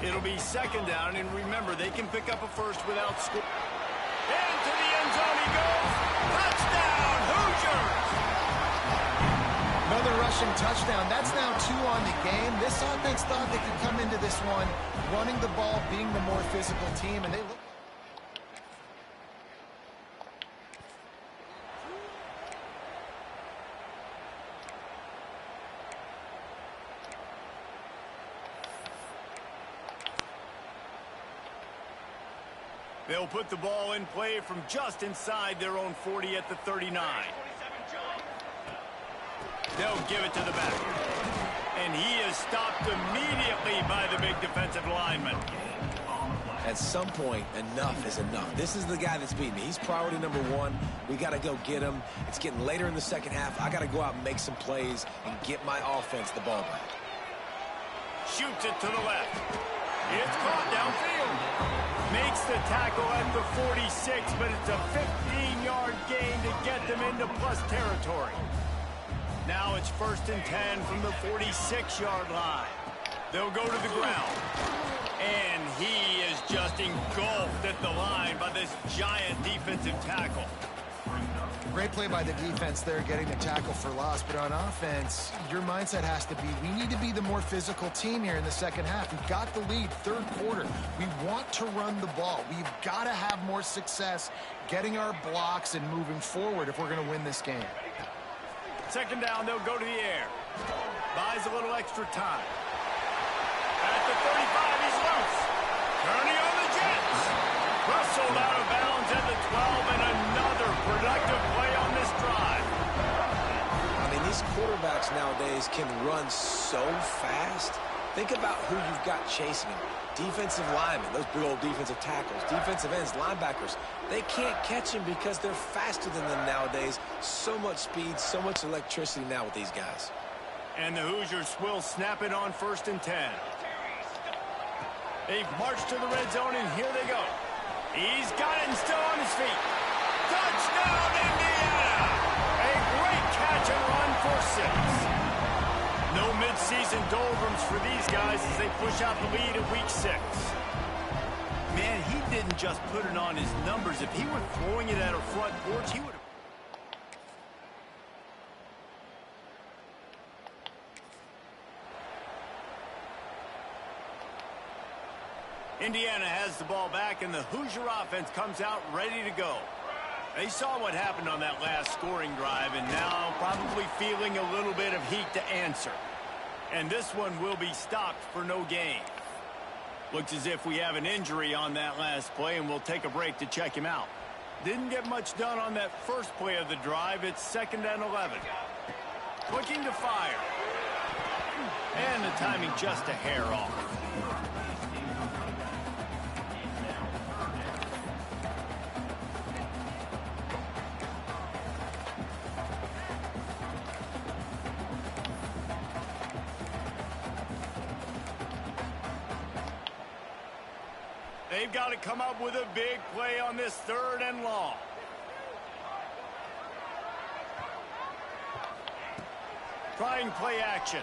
It'll be second down, and remember, they can pick up a first without score. Into the end zone he goes. Touchdown, Hoosiers! Another rushing touchdown. That's now 2 on the game. This offense thought they could come into this one running the ball, being the more physical team, and they look. They'll put the ball in play from just inside their own 40 at the 39. They'll give it to the back. And he is stopped immediately by the big defensive lineman. At some point, enough is enough. This is the guy that's beating me. He's priority number 1. We got to go get him. It's getting later in the second half. I got to go out and make some plays and get my offense the ball back. Shoots it to the left. It's caught downfield. Makes the tackle at the 46, but it's a 15-yard gain to get them into plus territory. Now it's 1st and 10 from the 46-yard line. They'll go to the ground. And he is just engulfed at the line by this giant defensive tackle. Great play by the defense there, getting the tackle for loss. But on offense, your mindset has to be, we need to be the more physical team here in the second half. We've got the lead, third quarter. We want to run the ball. We've got to have more success getting our blocks and moving forward if we're going to win this game. Second down, they'll go to the air. Buys a little extra time. At the 35, he's loose. Turning on the Jets. Rustled out of bounds at the 12, and another productive play on this drive. I mean, these quarterbacks nowadays can run so fast. Think about who you've got chasing him. Defensive linemen, those big old defensive tackles, defensive ends, linebackers. They can't catch him because they're faster than them nowadays. So much speed, so much electricity now with these guys. And the Hoosiers will snap it on 1st and 10. They've marched to the red zone, and here they go. He's got it and still on his feet. Touchdown, Indiana! A great catch and run for 6. No midseason doldrums for these guys as they push out the lead at week 6. Man, he didn't just put it on his numbers. If he were throwing it at a front porch, he would have. Indiana has the ball back, and the Hoosier offense comes out ready to go. They saw what happened on that last scoring drive, and now probably feeling a little bit of heat to answer. And this one will be stopped for no gain. Looks as if we have an injury on that last play, and we'll take a break to check him out. Didn't get much done on that first play of the drive. It's 2nd and 11. Looking to fire. And the timing just a hair off. They've got to come up with a big play on this 3rd and long. Trying play action.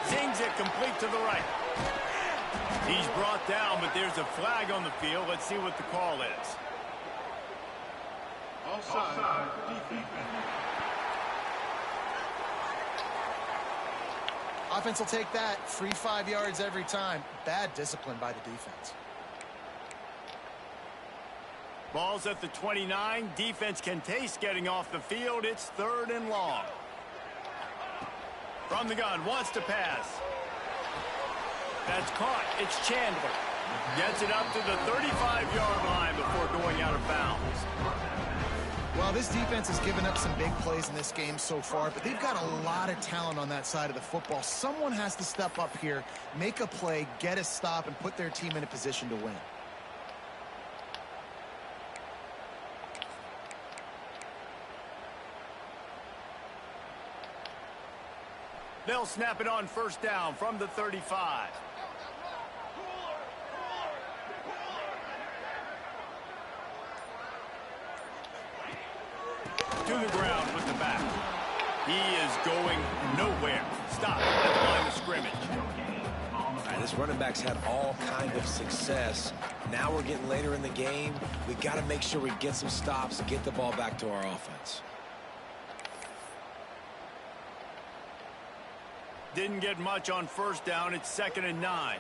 Zings it complete to the right. He's brought down, but there's a flag on the field. Let's see what the call is. Offense will take that. Free 5 yards every time. Bad discipline by the defense. Ball's at the 29. Defense can taste getting off the field. It's 3rd and long. From the gun, wants to pass. That's caught. It's Chandler. Gets it up to the 35-yard line before going out of bounds. Well, this defense has given up some big plays in this game so far, but they've got a lot of talent on that side of the football. Someone has to step up here, make a play, get a stop, and put their team in a position to win. They'll snap it on 1st down from the 35. To the ground with the back. He is going nowhere. Stop at the line of scrimmage. All right, this running back's had all kind of success. Now we're getting later in the game. We got to make sure we get some stops and get the ball back to our offense. Didn't get much on 1st down. It's 2nd and 9.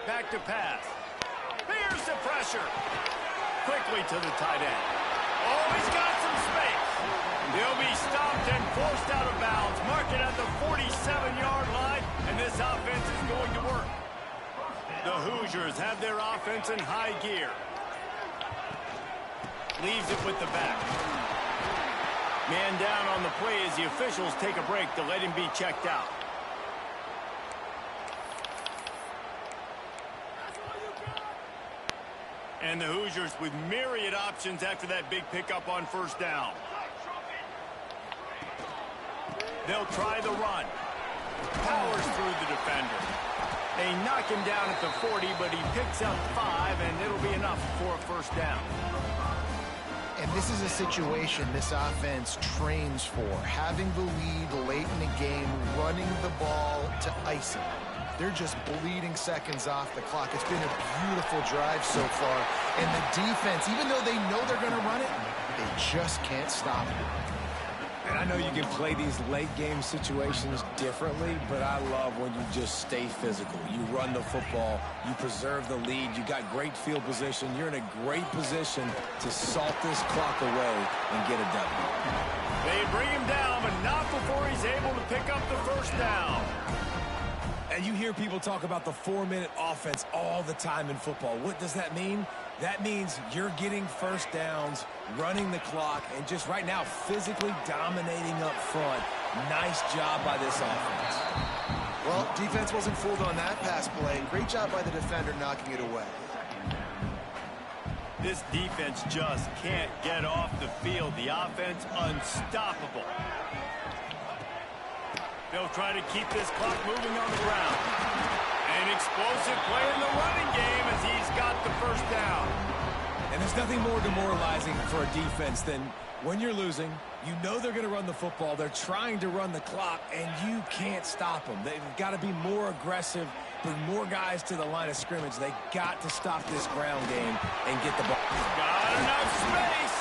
Back to pass. Here's the pressure. Quickly to the tight end. Oh, he's got some space. He'll be stopped and forced out of bounds. Mark it at the 47-yard line, and this offense is going to work. The Hoosiers have their offense in high gear. Leaves it with the back. Man down on the play as the officials take a break to let him be checked out. And the Hoosiers with myriad options after that big pickup on 1st down. They'll try the run. Powers through the defender. They knock him down at the 40, but he picks up 5, and it'll be enough for a 1st down. And this is a situation this offense trains for. Having the lead late in the game, running the ball to ice it. They're just bleeding seconds off the clock. It's been a beautiful drive so far. And the defense, even though they know they're going to run it, they just can't stop it. And I know you can play these late game situations differently, but I love when you just stay physical. You run the football, you preserve the lead, you got great field position, you're in a great position to salt this clock away and get a W. They bring him down, but not before he's able to pick up the 1st down. And you hear people talk about the 4-minute offense all the time in football. What does that mean? That means you're getting 1st downs, running the clock, and just right now physically dominating up front. Nice job by this offense. Well, defense wasn't fooled on that pass play. Great job by the defender knocking it away. This defense just can't get off the field. The offense unstoppable. They'll try to keep this clock moving on the ground. An explosive play in the running game as he's got the 1st down. And there's nothing more demoralizing for a defense than when you're losing, you know they're going to run the football, they're trying to run the clock, and you can't stop them. They've got to be more aggressive, bring more guys to the line of scrimmage. They got to stop this ground game and get the ball. Got enough space.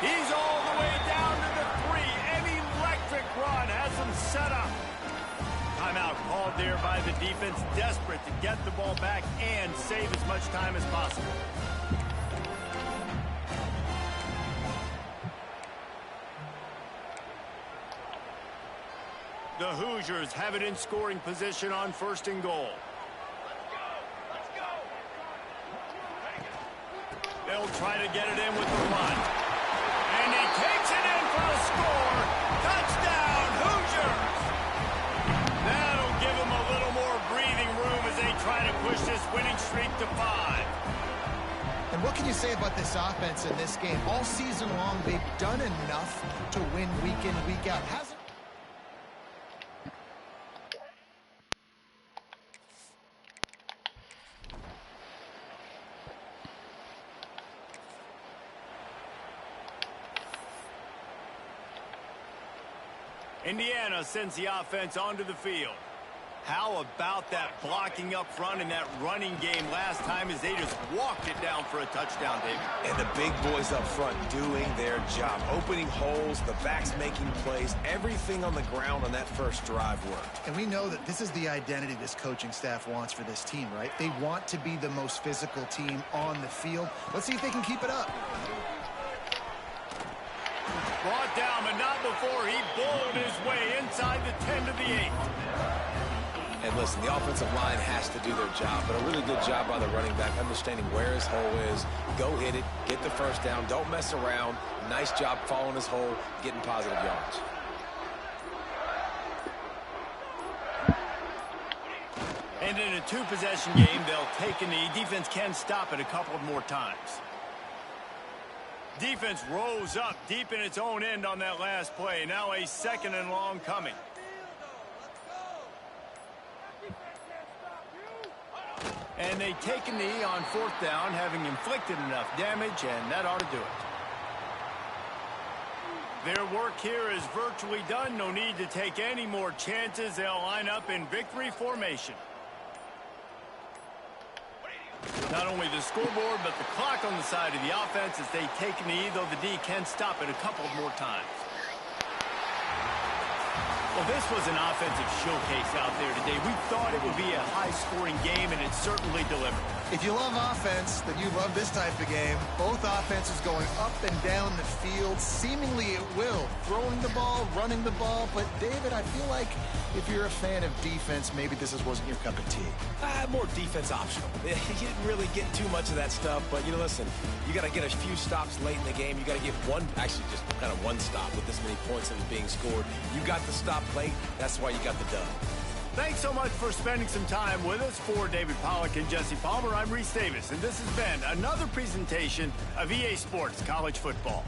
He's all the way down to the 3. An electric run has him set up. Timeout called there by the defense, desperate to get the ball back and save as much time as possible. The Hoosiers have it in scoring position on 1st and goal. They'll try to get it in with the run. And he takes it in for the score. Touchdown, Hoosiers! That'll give them a little more breathing room as they try to push this winning streak to 5. And what can you say about this offense in this game? All season long, they've done enough to win week in, week out. Hasn't Indiana sends the offense onto the field. How about that blocking up front in that running game last time as they just walked it down for a touchdown, David? And the big boys up front doing their job. Opening holes, the backs making plays. Everything on the ground on that first drive worked. And we know that this is the identity this coaching staff wants for this team, right? They want to be the most physical team on the field. Let's see if they can keep it up. Brought down, but not before he bowled his way inside the 10 to the 8. And listen, the offensive line has to do their job, but a really good job by the running back, understanding where his hole is. Go hit it, get the first down, don't mess around. Nice job following his hole, getting positive yards. And in a two-possession game, they'll take a knee. Defense can stop it a couple of more times. Defense rose up deep in its own end on that last play. Now a 2nd and long coming. And they take a knee on 4th down, having inflicted enough damage, and that ought to do it. Their work here is virtually done. No need to take any more chances. They'll line up in victory formation. Not only the scoreboard, but the clock on the side of the offense as they take a knee, though the D can stop it a couple more times. Well, this was an offensive showcase out there today. We thought it would be a high-scoring game, and it certainly delivered. If you love offense, then you love this type of game. Both offenses going up and down the field, seemingly at will. Throwing the ball, running the ball. But, David, I feel like if you're a fan of defense, maybe this wasn't your cup of tea. More defense optional. You didn't really get too much of that stuff, but, you know, listen, you got to get a few stops late in the game. You got to get actually just kind of one stop with this many points that was being scored. You got the stop late. That's why you got the dub. Thanks so much for spending some time with us. For David Pollack and Jesse Palmer, I'm Reese Davis, and this has been another presentation of EA Sports College Football.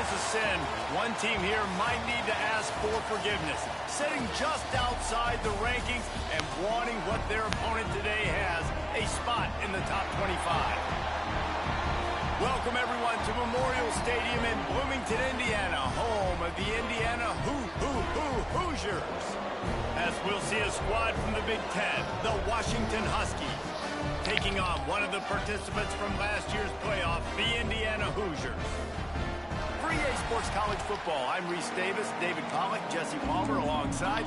there's a sin, one team here might need to ask for forgiveness. Sitting just outside the rankings and wanting what their opponent today has, a spot in the top 25. Welcome, everyone, to Memorial Stadium in Bloomington, Indiana, home of the Indiana Hoosiers. As we'll see a squad from the Big Ten, the Washington Huskies, taking on one of the participants from last year's playoff, the Indiana Hoosiers. For EA Sports College Football, I'm Reese Davis, David Pollack, Jesse Palmer alongside.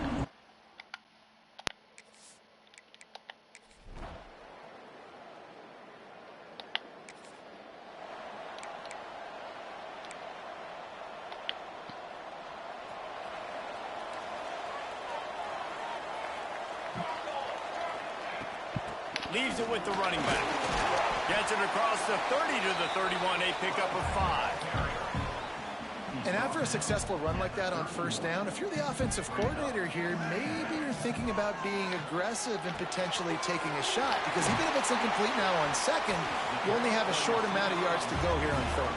Leaves it with the running back. Gets it across the 30 to the 31, a pickup of 5. And after a successful run like that on first down, if you're the offensive coordinator here, maybe you're thinking about being aggressive and potentially taking a shot, because even if it's incomplete now on second, you only have a short amount of yards to go here on third.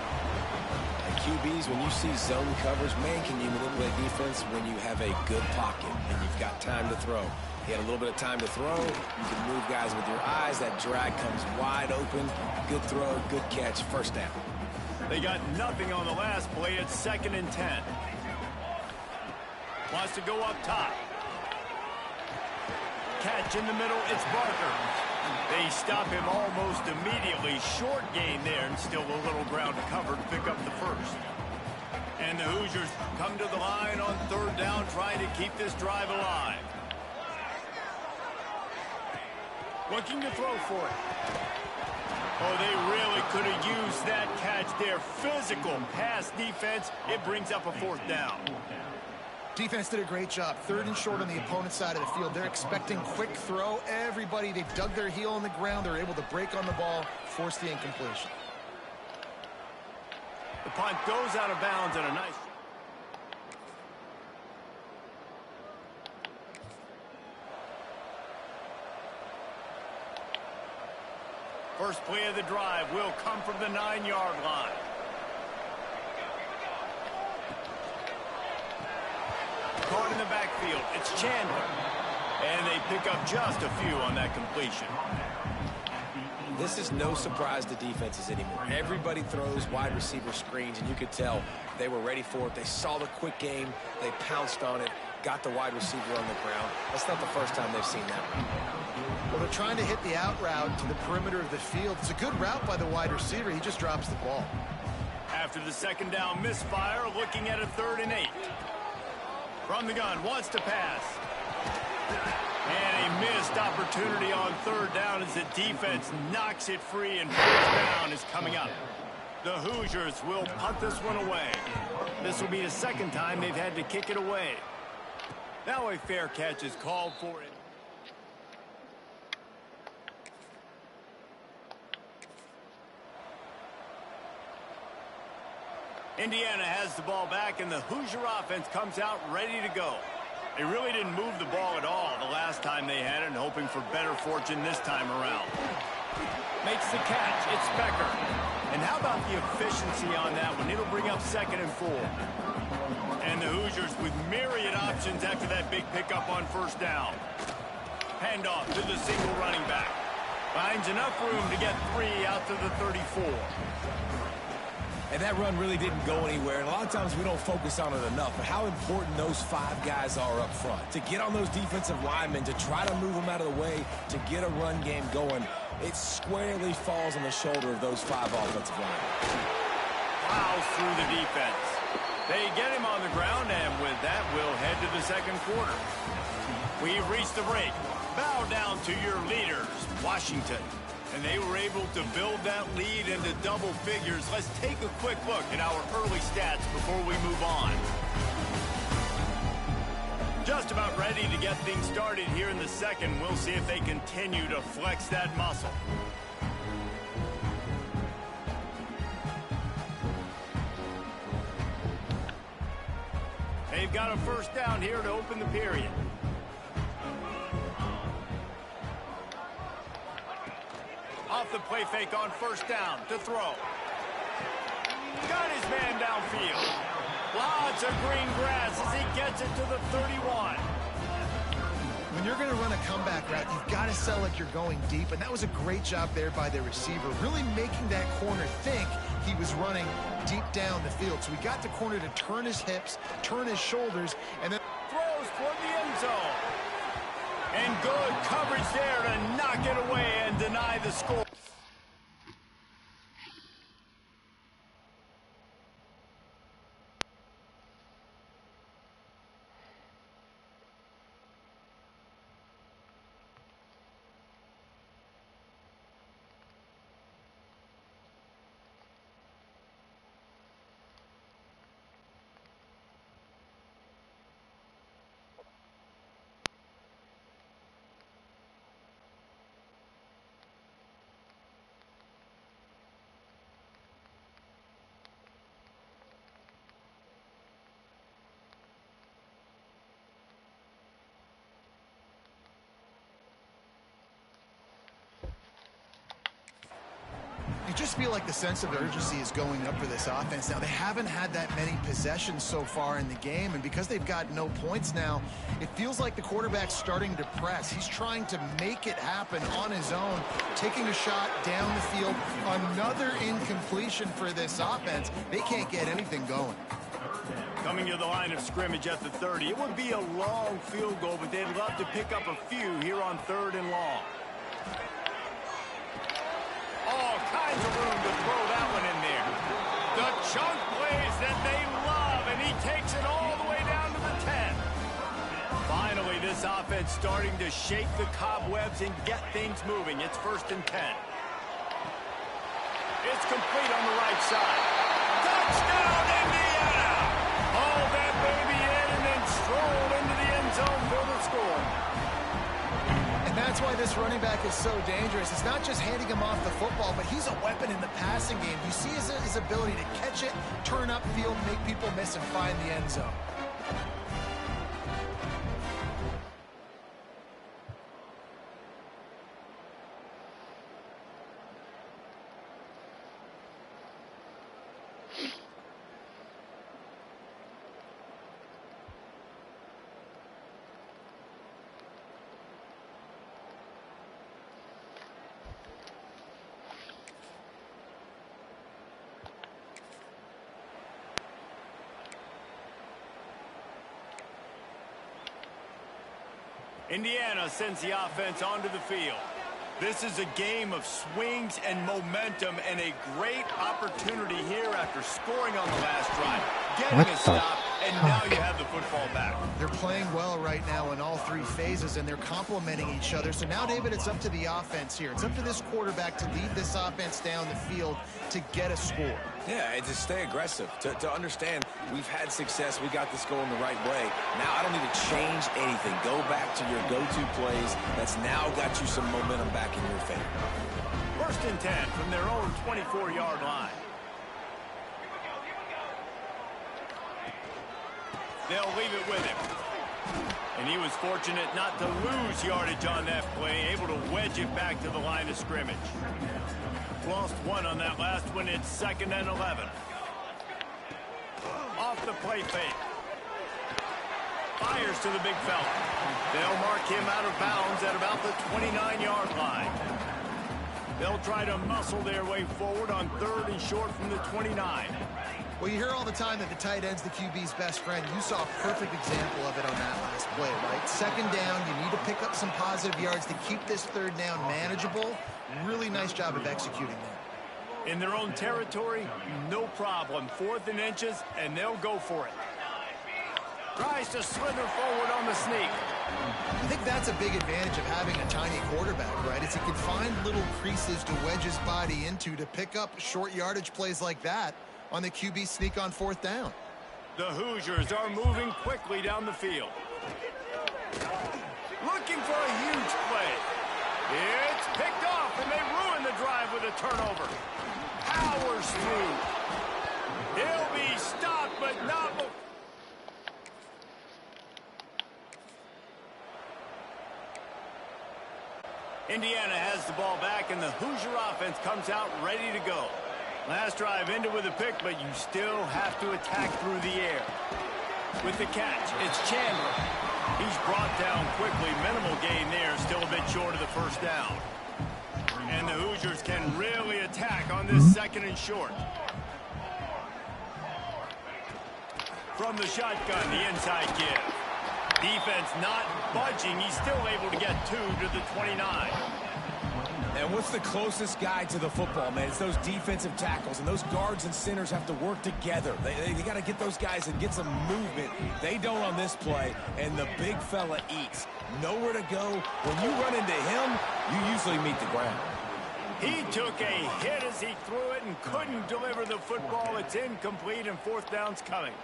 And QBs, when you see zone coverage, man, can you manipulate defense when you have a good pocket and you've got time to throw. He had a little bit of time to throw. You can move guys with your eyes. That drag comes wide open. Good throw, good catch, first down. They got nothing on the last play. It's 2nd and 10. Wants to go up top. Catch in the middle. It's Barker. They stop him almost immediately. Short gain there, and still a little ground covered to pick up the first. And the Hoosiers come to the line on 3rd down, trying to keep this drive alive. Looking to throw for it. Oh, they really could have used that catch there. Physical pass defense. It brings up a 4th down. Defense did a great job. 3rd and short on the opponent's side of the field. They're expecting quick throw. Everybody, they've dug their heel on the ground. They're able to break on the ball, force the incompletion. The punt goes out of bounds and a nice... First play of the drive will come from the 9-yard line. Caught in the backfield. It's Chandler. And they pick up just a few on that completion. This is no surprise to defenses anymore. Everybody throws wide receiver screens, and you could tell they were ready for it. They saw the quick game. They pounced on it, got the wide receiver on the ground. That's not the first time they've seen that. Well, they're trying to hit the out route to the perimeter of the field. It's a good route by the wide receiver. He just drops the ball. After the 2nd down misfire, looking at a 3rd and 8. From the gun, wants to pass. And a missed opportunity on 3rd down as the defense knocks it free, and 4th down is coming up. The Hoosiers will punt this one away. This will be the 2nd time they've had to kick it away. Now a fair catch is called for it. Indiana has the ball back, and the Hoosier offense comes out ready to go. They really didn't move the ball at all the last time they had it, and hoping for better fortune this time around. Makes the catch. It's Becker. And how about the efficiency on that one? It'll bring up 2nd and 4. And the Hoosiers with myriad options after that big pickup on 1st down. Handoff to the single running back. Finds enough room to get 3 out to the 34. And that run really didn't go anywhere. And a lot of times we don't focus on it enough. But how important those 5 guys are up front. To get on those defensive linemen, to try to move them out of the way, to get a run game going, it squarely falls on the shoulder of those 5 offensive linemen. Plows through the defense. They get him on the ground, and with that, we'll head to the 2nd quarter. We've reached the break. Bow down to your leaders, Washington. And they were able to build that lead into double figures. Let's take a quick look at our early stats before we move on. Just about ready to get things started here in the 2nd. We'll see if they continue to flex that muscle. They've got a 1st down here to open the period. Off the play fake on 1st down to throw. got his man downfield. Lots of green grass as he gets it to the 31. When you're going to run a comeback route, you've got to sell like you're going deep, and that was a great job there by the receiver, really making that corner think he was running deep down the field. So we got the corner to turn his hips, turn his shoulders, and then throws toward the end zone. And good coverage there to knock it away and deny the score. you just feel like the sense of urgency is going up for this offense. Now, they haven't had that many possessions so far in the game, and because they've got no points now, it feels like the quarterback's starting to press. He's trying to make it happen on his own, taking a shot down the field. Another incompletion for this offense. They can't get anything going. Coming to the line of scrimmage at the 30. It would be a long field goal, but they'd love to pick up a few here on 3rd and long. All kinds of room to throw that one in there. The chunk plays that they love, and he takes it all the way down to the 10. Finally, this offense starting to shake the cobwebs and get things moving. It's 1st and 10. It's complete on the right side. Touchdown, Indiana! Haul that baby in and then stroll into the end zone for the score. And that's why this running back is so dangerous. It's not just handing him off the football, but he's a weapon in the passing game. You see his ability to catch it, turn upfield, make people miss, and find the end zone. Indiana sends the offense onto the field. This is a game of swings and momentum, and a great opportunity here after scoring on the last drive, getting a stop, and now you have the football back. They're playing well right now in all three phases, and they're complementing each other. So now, David, it's up to the offense here. It's up to this quarterback to lead this offense down the field to get a score. Yeah, and to stay aggressive, to understand we've had success, we got this going the right way. Now I don't need to change anything. Go back to your go-to plays. That's now got you some momentum back in your favor. 1st and 10 from their own 24-yard line. They'll leave it with him. And he was fortunate not to lose yardage on that play, able to wedge it back to the line of scrimmage. Lost one on that last one. It's 2nd and 11. Off the play fake. Fires to the big fella. They'll mark him out of bounds at about the 29-yard line. They'll try to muscle their way forward on 3rd and short from the 29. Well, you hear all the time that the tight end's the QB's best friend. You saw a perfect example of it on that last play, right? 2nd down, you need to pick up some positive yards to keep this 3rd down manageable. Really nice job of executing there. In their own territory, no problem. 4th and inches, and they'll go for it. Tries to slither forward on the sneak. I think that's a big advantage of having a tiny quarterback, right? Is he can find little creases to wedge his body into to pick up short yardage plays like that on the QB sneak on 4th down. The Hoosiers are moving quickly down the field. Looking for a huge play. It's picked off, and they ruin the drive with a turnover. Powers through. He'll be stopped, but not... Indiana has the ball back, and the Hoosier offense comes out ready to go. Last drive ended with a pick, but you still have to attack through the air. With the catch, it's Chandler. He's brought down quickly. Minimal gain there, still a bit short of the first down. And the Hoosiers can really attack on this second and short. From the shotgun, the inside give. Defense not budging. He's still able to get 2 to the 29. And what's the closest guy to the football, man? It's those defensive tackles, and those guards and centers have to work together. They got to get those guys and get some movement. They don't on this play, and the big fella eats. Nowhere to go. When you run into him, you usually meet the ground. He took a hit as he threw it and couldn't deliver the football. It's incomplete, and fourth down's coming.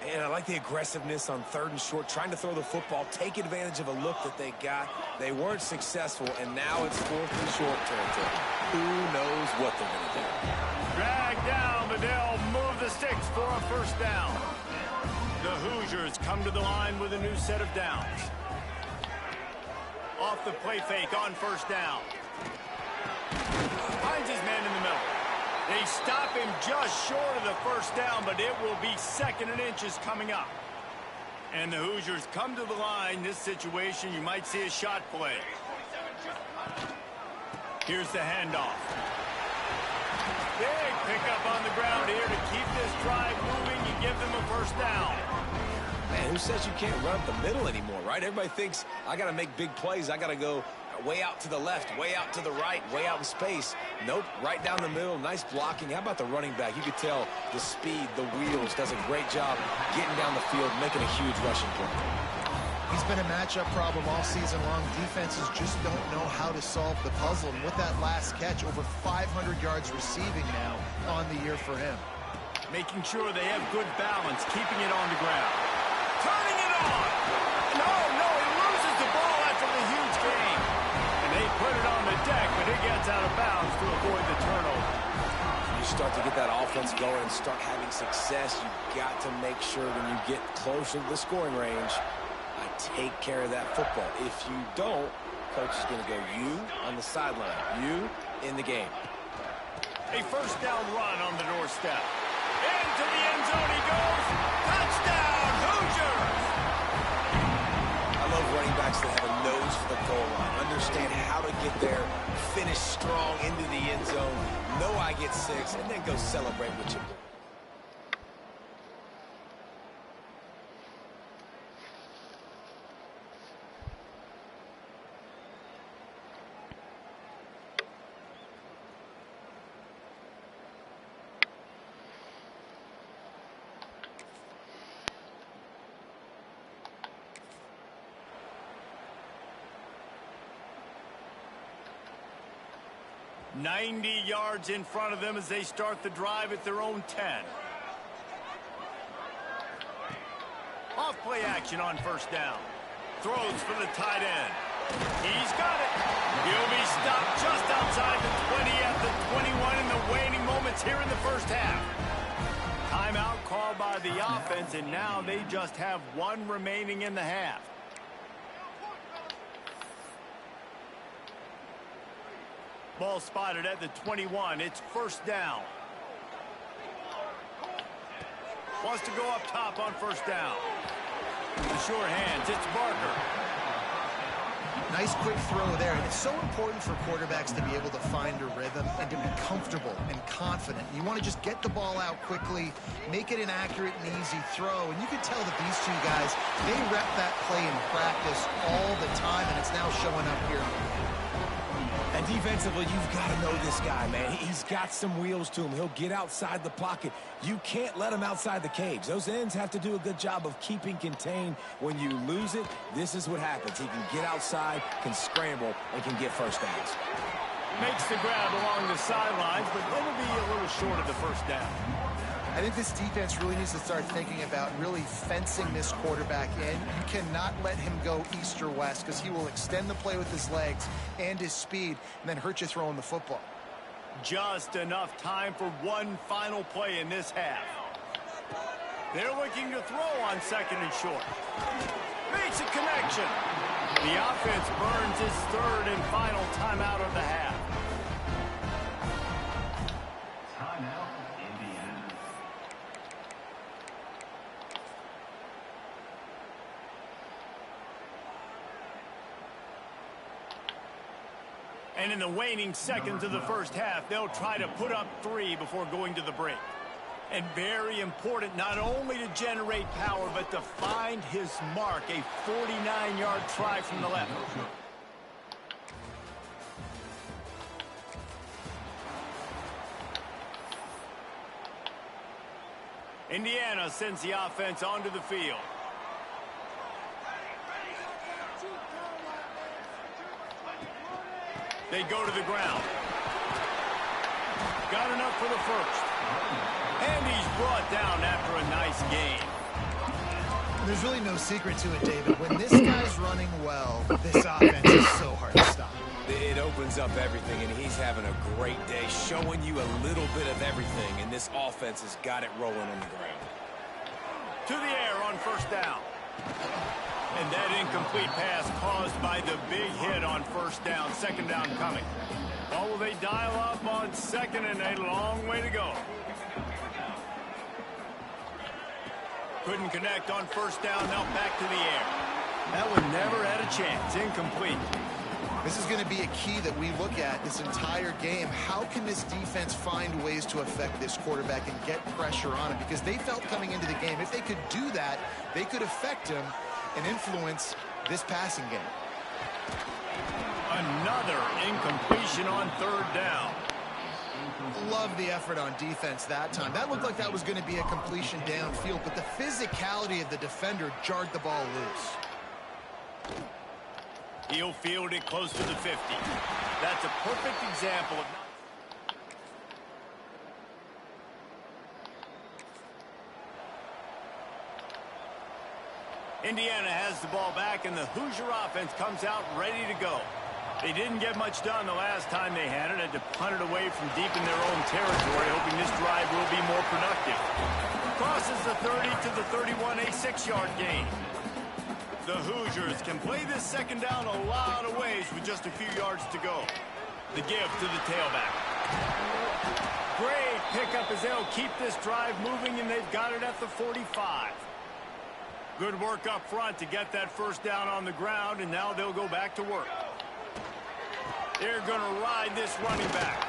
And I like the aggressiveness on 3rd and short, trying to throw the football, take advantage of a look that they got. They weren't successful, and now it's 4th and short territory. Who knows what they're going to do? Drag down, but they'll move the sticks for a first down. The Hoosiers come to the line with a new set of downs. Off the play fake on first down. Finds his man in the middle. They stop him just short of the first down, but it will be 2nd and inches coming up. And the Hoosiers come to the line. This situation, you might see a shot play. Here's the handoff. Big pickup on the ground here to keep this drive moving. You give them a first down. Man, who says you can't run up the middle anymore, right? Everybody thinks, I got to make big plays. I got to go way out to the left, way out to the right, way out in space. Nope, right down the middle. Nice blocking. How about the running back? You could tell the speed, the wheels, does a great job getting down the field, making a huge rushing play. He's been a matchup problem all season long. Defenses just don't know how to solve the puzzle. And with that last catch, over 500 yards receiving now on the year for him. Making sure they have good balance, keeping it on the ground. Turning it on! No, he loses the ball after the huge gain. And they put it on the deck, but it gets out of bounds to avoid the turnover. You start to get that offense going and start having success, you've got to make sure when you get closer to the scoring range, take care of that football. If you don't, coach is going to go you on the sideline, you in the game. A first down run on the doorstep. Into the end zone he goes. Touchdown, Hoosiers! I love running backs that have a nose for the goal line, understand how to get there, finish strong into the end zone, know I get 6, and then go celebrate with your boy. .90 yards in front of them as they start the drive at their own 10. Off play action on first down. Throws for the tight end. He's got it. He'll be stopped just outside the 20 at the 21 in the waning moments here in the first half. Timeout called by the offense, and now they just have 1 remaining in the half. Ball spotted at the 21. It's first down. Wants to go up top on first down. The sure hands. It's Barker. Nice quick throw there. And it's so important for quarterbacks to be able to find a rhythm and to be comfortable and confident. You want to just get the ball out quickly, make it an accurate and easy throw. And you can tell that these two guys, they rep that play in practice all the time, and it's now showing up here. And defensively, you've got to know this guy, man. He's got some wheels to him. He'll get outside the pocket. You can't let him outside the cage. Those ends have to do a good job of keeping contained. When you lose it, this is what happens. He can get outside, can scramble, and can get first downs. Makes the grab along the sidelines, but it'll be a little short of the first down. I think this defense really needs to start thinking about really fencing this quarterback in. You cannot let him go east or west because he will extend the play with his legs and his speed and then hurt you throwing the football. Just enough time for one final play in this half. They're looking to throw on second and short. Makes a connection. The offense burns his third and final timeout of the half. And in the waning seconds of the first half, they'll try to put up 3 before going to the break. And very important, not only to generate power, but to find his mark, a 49-yard try from the left. Indiana sends the offense onto the field. They go to the ground. Got enough for the first. And he's brought down after a nice gain. There's really no secret to it, David. When this guy's running well, this offense is so hard to stop. It opens up everything, and he's having a great day, showing you a little bit of everything, and this offense has got it rolling on the ground. To the air on first down. And that incomplete pass caused by the big hit on first down. Second down coming. Oh, will they dial up on second and a long way to go. Couldn't connect on first down. Now back to the air. That one never had a chance. Incomplete. This is going to be a key that we look at this entire game. How can this defense find ways to affect this quarterback and get pressure on him? Because they felt coming into the game, if they could do that, they could affect him and influence this passing game. Another incompletion on third down. Love the effort on defense that time. That looked like that was going to be a completion downfield, but the physicality of the defender jarred the ball loose. He'll field it close to the 50. That's a perfect example of... Indiana has the ball back, and the Hoosier offense comes out ready to go. They didn't get much done the last time they had it. Had to punt it away from deep in their own territory, hoping this drive will be more productive. Crosses the 30 to the 31, a 6-yard gain. The Hoosiers can play this second down a lot of ways with just a few yards to go. The give to the tailback. Great pickup as they'll keep this drive moving, and they've got it at the 45. Good work up front to get that first down on the ground, and now they'll go back to work. They're going to ride this running back.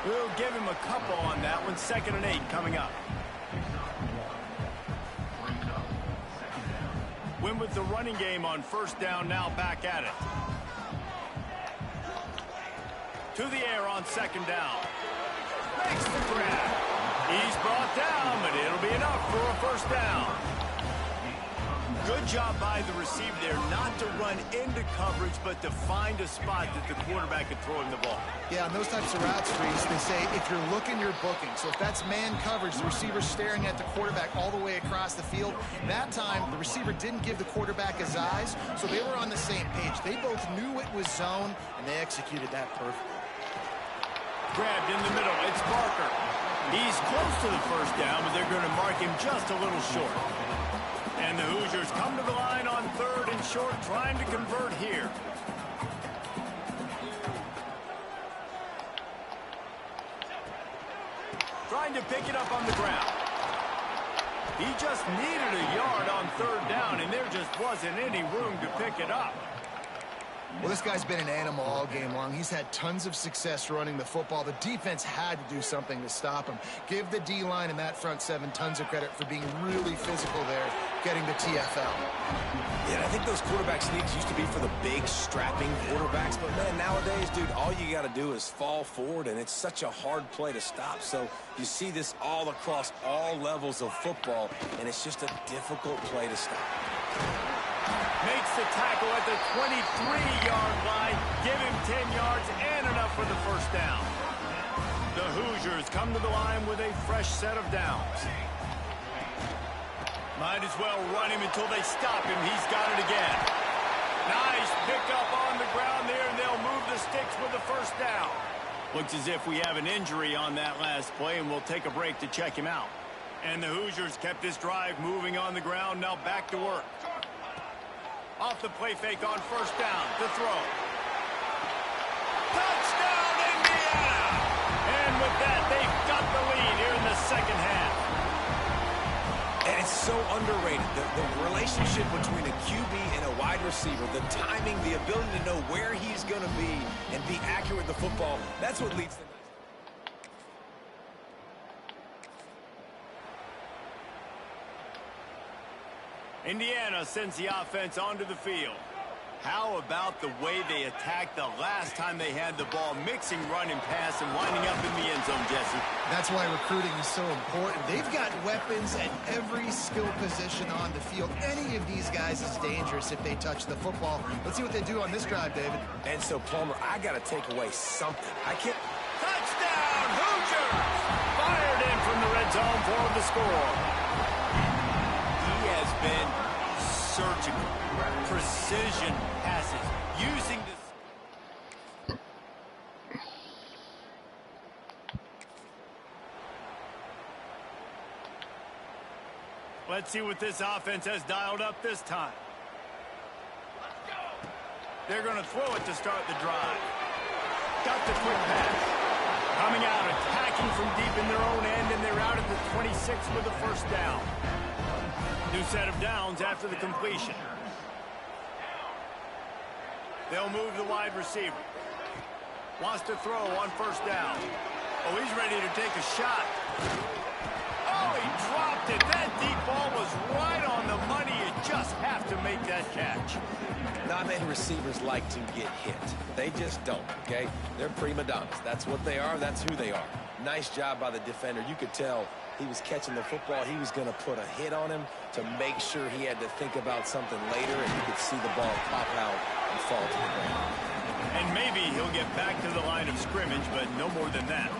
We'll give him a couple on that one. 2nd and 8 coming up. Win with the running game on first down, now back at it. To the air on second down. Makes the grab. He's brought down, but it'll be enough for a first down. Good job by the receiver there, not to run into coverage, but to find a spot that the quarterback could throw him the ball. Yeah, on those types of routes, Reese, they say if you're looking, you're booking. So if that's man coverage, the receiver's staring at the quarterback all the way across the field. That time, the receiver didn't give the quarterback his eyes, so they were on the same page. They both knew it was zone, and they executed that perfectly. Grabbed in the middle. It's Barker. He's close to the first down, but they're going to mark him just a little short. And the Hoosiers come to the line on 3rd and short, trying to convert here. Trying to pick it up on the ground. He just needed a yard on 3rd down, and there just wasn't any room to pick it up. Well, this guy's been an animal all game long. He's had tons of success running the football. The defense had to do something to stop him. Give the D-line and that front 7 tons of credit for being really physical there, getting the TFL. Yeah, I think those quarterback sneaks used to be for the big, strapping quarterbacks. But, man, nowadays, dude, all you got to do is fall forward, and it's such a hard play to stop. So you see this all across all levels of football, and it's just a difficult play to stop. Makes the tackle at the 23-yard line. Give him 10 yards and enough for the first down. The Hoosiers come to the line with a fresh set of downs. Might as well run him until they stop him. He's got it again. Nice pickup on the ground there, and they'll move the sticks with the first down. Looks as if we have an injury on that last play, and we'll take a break to check him out. And the Hoosiers kept this drive moving on the ground. Now back to work. Off the play fake on first down. To throw. Touchdown, Indiana! And with that, they've got the lead here in the second half. And it's so underrated. The relationship between a QB and a wide receiver, the timing, the ability to know where he's going to be and be accurate with the football, that's what leads to Indiana sends the offense onto the field. How about the way they attacked the last time they had the ball, mixing run and pass and winding up in the end zone, Jesse? That's why recruiting is so important. They've got weapons at every skill position on the field. Any of these guys is dangerous if they touch the football. Let's see what they do on this drive, David. And so, Palmer, I got to take away something. I can't... Touchdown, Hoosiers! Fired in from the red zone for the score. He has been surgical, precision passes, using this. Let's see what this offense has dialed up this time. They're going to throw it to start the drive. Got the quick pass. Coming out, attacking from deep in their own end, and they're out at the 26 with a first down. New set of downs after the completion. They'll move the wide receiver. Wants to throw on first down. Oh, he's ready to take a shot. Oh, he dropped it. That deep ball was right on the money. You just have to make that catch. Not many receivers like to get hit. They just don't, okay? They're prima donnas. That's what they are. That's who they are. Nice job by the defender. You could tell he was catching the football. He was going to put a hit on him to make sure he had to think about something later, and you could see the ball pop out and fall to the ground. And maybe he'll get back to the line of scrimmage, but no more than that.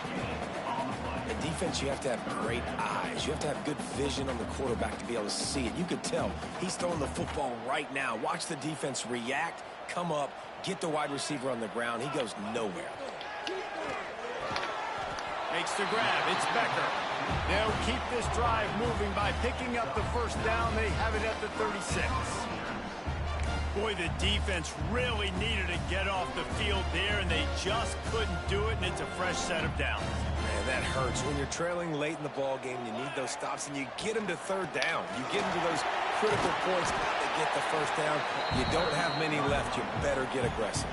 In defense, you have to have great eyes. You have to have good vision on the quarterback to be able to see it. You could tell he's throwing the football right now. Watch the defense react, come up, get the wide receiver on the ground. He goes nowhere. Makes the grab. It's Becker. They'll keep this drive moving by picking up the first down. They have it at the 36. Boy, the defense really needed to get off the field there, and they just couldn't do it, and it's a fresh set of downs. Man, that hurts. When you're trailing late in the ball game, you need those stops, and you get them to third down. You get them to those critical points now to get the first down. You don't have many left. You better get aggressive.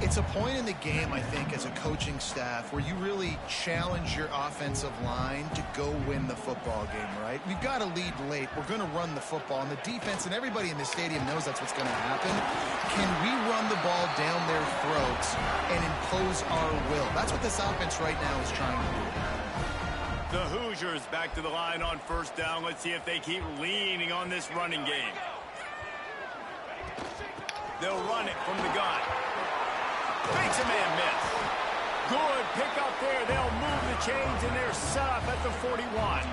It's a point in the game, I think, as a coaching staff where you really challenge your offensive line to go win the football game, right? We've got to lead late. We're going to run the football. And the defense and everybody in the stadium knows that's what's going to happen. Can we run the ball down their throats and impose our will? That's what this offense right now is trying to do. The Hoosiers back to the line on first down. Let's see if they keep leaning on this running game. They'll run it from the gun. Makes a man miss. Good pick up there. They'll move the chains, and they're set up at the 41.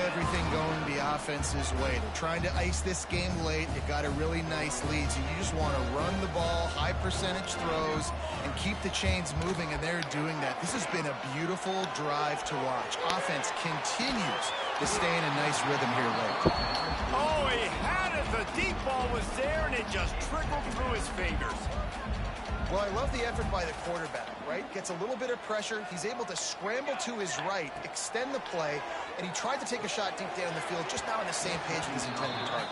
Everything going the offense's way. They're trying to ice this game late. They got a really nice lead, so you just want to run the ball, high percentage throws, and keep the chains moving, and they're doing that. This has been a beautiful drive to watch. Offense continues to stay in a nice rhythm here late. Oh, he had it. The deep ball was there, and it just trickled through his fingers. Well, I love the effort by the quarterback, right? Gets a little bit of pressure. He's able to scramble to his right, extend the play, and he tried to take a shot deep down the field, just now on the same page with his intended target.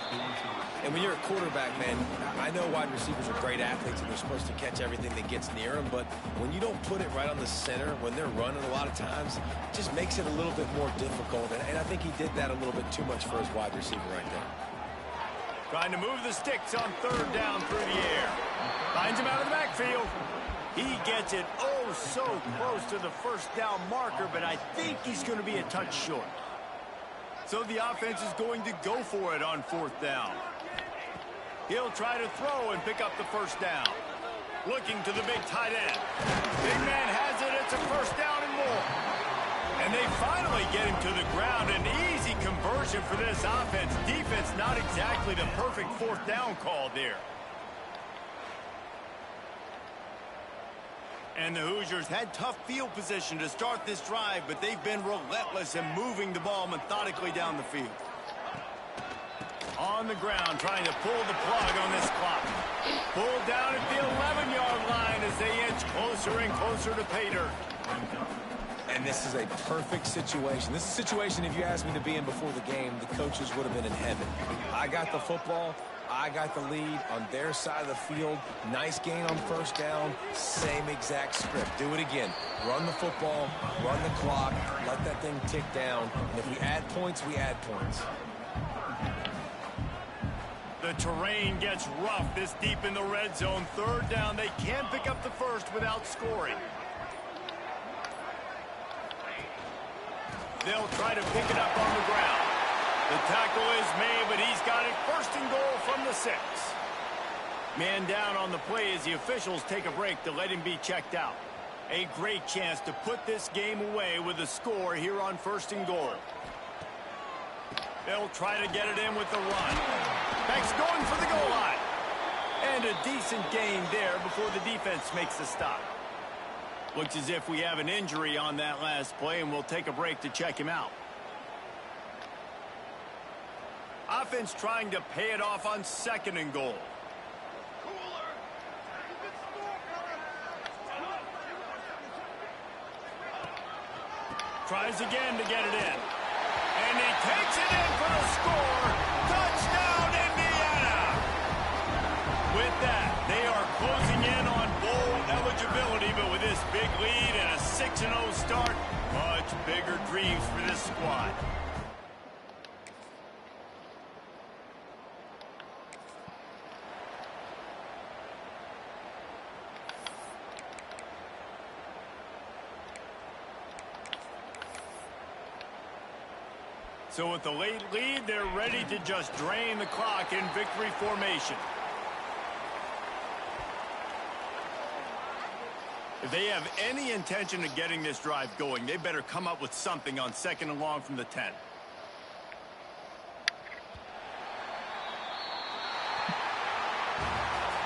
And when you're a quarterback, man, I know wide receivers are great athletes and they're supposed to catch everything that gets near them, but when you don't put it right on the center, when they're running a lot of times, it just makes it a little bit more difficult. And I think he did that a little bit too much for his wide receiver right there. Trying to move the sticks on third down through the air. Finds him out of the backfield. He gets it oh so close to the first down marker, but I think he's going to be a touch short. So the offense is going to go for it on fourth down. He'll try to throw and pick up the first down. Looking to the big tight end. Big man has it. It's a first down and more. And they finally get him to the ground. An easy conversion for this offense. Defense not exactly the perfect fourth down call there. And the Hoosiers had tough field position to start this drive, but they've been relentless in moving the ball methodically down the field. On the ground, trying to pull the plug on this clock. Pulled down at the 11-yard line as they inch closer and closer to pay dirt. And And this is a perfect situation. This is a situation, if you asked me to be in before the game, the coaches would have been in heaven. I got the football. I got the lead on their side of the field. Nice gain on first down. Same exact script. Do it again. Run the football, run the clock, let that thing tick down. And if we add points, we add points. The terrain gets rough this deep in the red zone. Third down. They can't pick up the first without scoring. They'll try to pick it up on the ground. The tackle is made, but he's got it first and goal from the 6. Man down on the play as the officials take a break to let him be checked out. A great chance to put this game away with a score here on first and goal. They'll try to get it in with the run. Beck's going for the goal line. And a decent gain there before the defense makes the stop. Looks as if we have an injury on that last play, and we'll take a break to check him out. Offense trying to pay it off on second and goal. Tries again to get it in. And he takes it in for the score. Touchdown, Indiana! With that, they are closing in on bowl eligibility, but with this big lead and a 6-0 start, much bigger dreams for this squad. So with the late lead, they're ready to just drain the clock in victory formation. If they have any intention of getting this drive going, they better come up with something on second and long from the 10.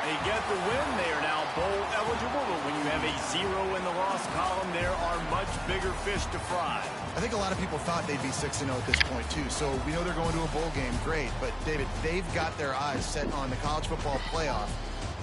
They get the win. They are now bowl eligible, but when you have a 0 in the loss column, there are much bigger fish to fry. I think a lot of people thought they'd be 6-0 at this point, too. So we know they're going to a bowl game. Great. But, David, they've got their eyes set on the college football playoff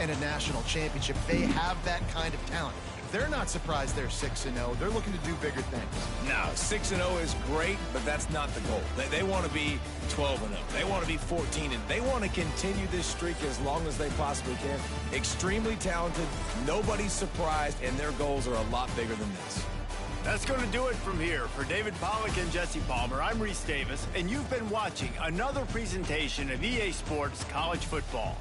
and a national championship. They have that kind of talent. They're not surprised they're 6-0. They're looking to do bigger things. No, 6-0 is great, but that's not the goal. They want to be 12-0. They want to be 14-0. They want to continue this streak as long as they possibly can. Extremely talented. Nobody's surprised, and their goals are a lot bigger than this. That's going to do it from here. For David Pollack and Jesse Palmer, I'm Reese Davis, and you've been watching another presentation of EA Sports College Football.